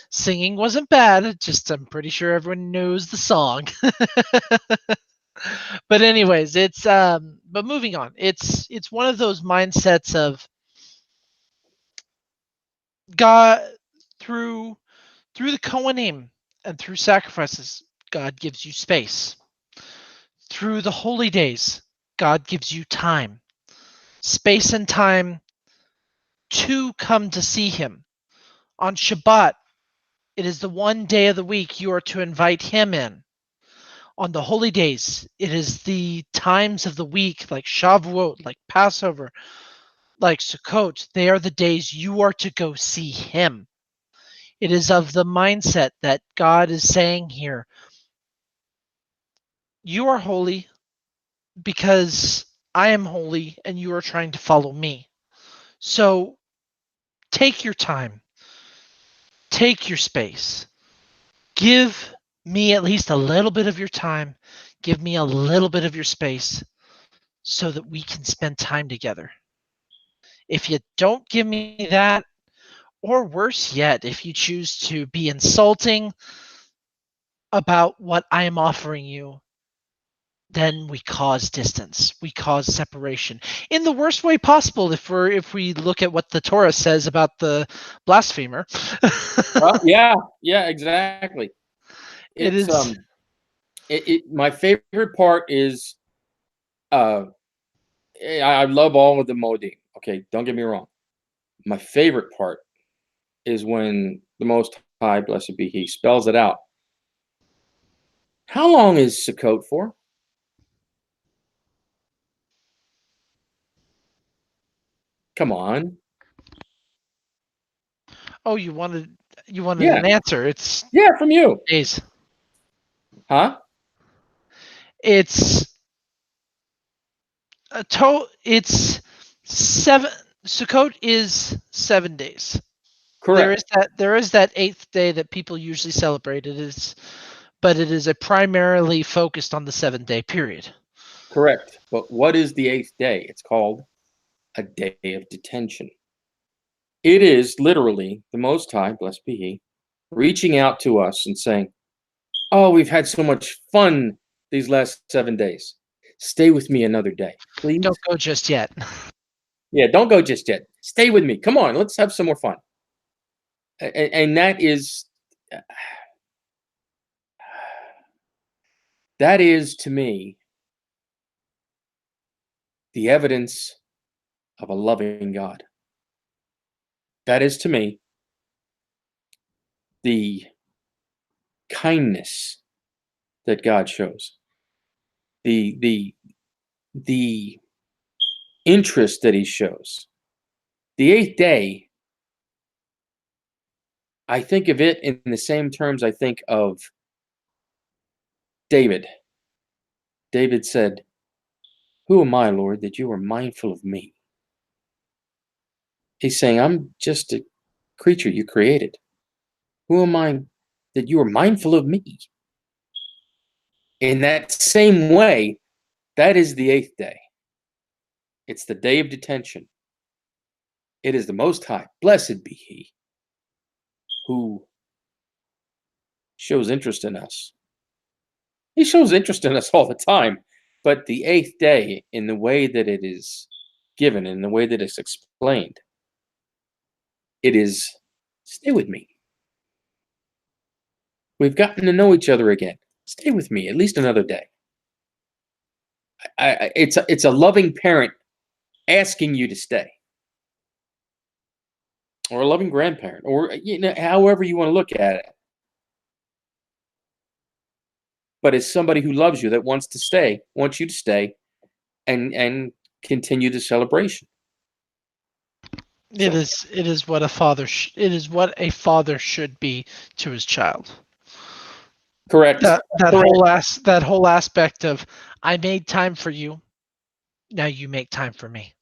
Singing wasn't bad. Just I'm pretty sure everyone knows the song. But anyways, it's but moving on. It's one of those mindsets of God through the Kohanim and through sacrifices, God gives you space. Through the holy days, God gives you time. Space and time to come to see him. On Shabbat, it is the one day of the week you are to invite him in. On the holy days, it is the times of the week like Shavuot, like Passover, like Sukkot. They are the days you are to go see him. It is of the mindset that God is saying here, you are holy because I am holy and you are trying to follow me. So take your time, take your space, give me at least a little bit of your time, give me a little bit of your space so that we can spend time together. If you don't give me that, or worse yet, if you choose to be insulting about what I am offering you, then we cause distance, we cause separation in the worst way possible if we look at what the Torah says about the blasphemer. Well, yeah, yeah, exactly. It It's is. my favorite part is uh I love all of the modim. Okay, don't get me wrong. My favorite part is when the Most High, blessed be He, spells it out. How long is Sukkot for? Come on. Oh, you wanted Yeah, an answer. It's yeah, from you. days. Huh? It's it's 7. Sukkot is 7 days. Correct. There is that eighth day that people usually celebrate. But it is a primarily focused on the 7 day period. Correct. But what is the eighth day? It's called a day of detention. It is literally the Most High, blessed be He, reaching out to us and saying, "Oh, we've had so much fun these last 7 days. Stay with me another day, please." Don't go just yet. Yeah, don't go just yet. Stay with me. Come on, let's have some more fun. And that is to me the evidence of a loving God. That is to me the kindness that God shows. The the interest that he shows. The eighth day, I think of it in the same terms I think of David. David said, "Who am I, Lord, that you are mindful of me?" He's saying, "I'm just a creature you created. Who am I that you are mindful of me?" In that same way, that is the eighth day. It's the day of detention. It is the Most High, blessed be He, who shows interest in us. He shows interest in us all the time, but the eighth day, in the way that it is given, in the way that it's explained, it is stay with me. We've gotten to know each other again. Stay with me at least another day. It's a loving parent asking you to stay, or a loving grandparent, or however you want to look at it. But it's somebody who loves you that wants you to stay, and continue the celebration. So It is what a father it is what a father should be to his child. correct, correct. That whole aspect of I made time for you, now you make time for me.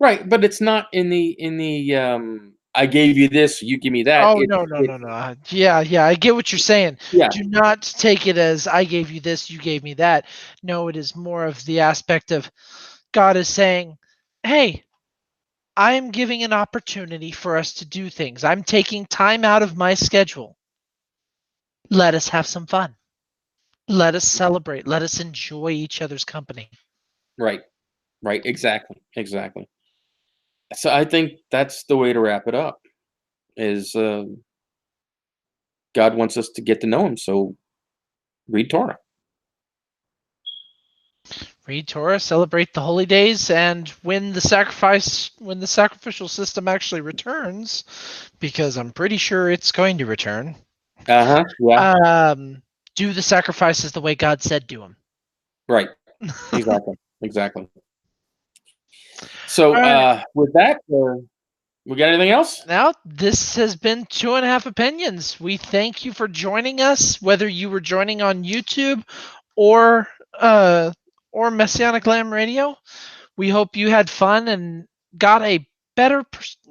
Right, but it's not in the I gave you this, you give me that. Oh It's no, no, no, it's no. Yeah, yeah, I get what you're saying. yeah, Do not take it as I gave you this, you gave me that. No, it is more of the aspect of God is saying, "Hey, I am giving an opportunity for us to do things. I'm taking time out of my schedule. Let us have some fun. Let us celebrate. Let us enjoy each other's company. Right. Right. Exactly. Exactly. So I think that's the way to wrap it up. Is God wants us to get to know Him, so read Torah. Read Torah, celebrate the holy days, and when the sacrificial system actually returns, because I'm pretty sure it's going to return, Yeah. um, do the sacrifices the way God said do them. Right. Exactly. Exactly. So All right. with that, we got anything else? Now, this has been 2.5 Opinions. We thank you for joining us, whether you were joining on YouTube or uh, or Messianic Lamb Radio. We hope you had fun and got a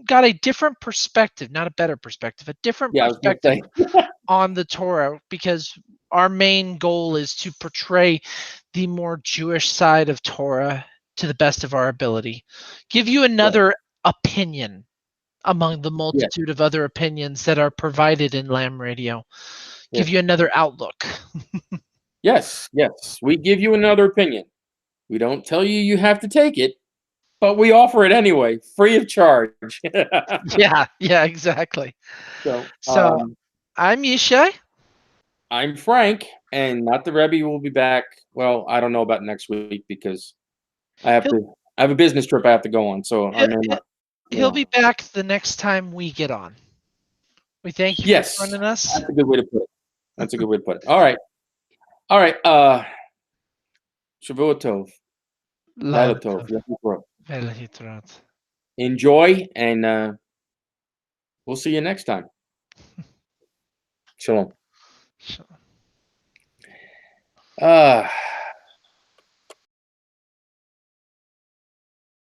got a different perspective, not a better perspective, a different Yeah, I was going to perspective say. on the Torah, because our main goal is to portray the more Jewish side of Torah to the best of our ability. Give you Right. another opinion among the Yeah. multitude of other opinions that are provided in Lamb Radio. Yeah. Give you another outlook. Yes. Yes. We give you another opinion. We don't tell you you have to take it, but we offer it anyway, free of charge. Yeah, exactly. So, So I'm Yishai. I'm Frank, and not the Rebbe will be back. Well, I don't know about next week because He'll I have a business trip I have to go on, so I he'll, may not. You he'll know. be back the next time we get on. We thank you for Yes, joining us. that's a good way to put it. That's a good way to put it. All right, all right. Shavua Tov, Laila Laila Tov, tov. Yom Kippur. Velhitrat. Enjoy, and we'll see you next time. Shalom. Ah.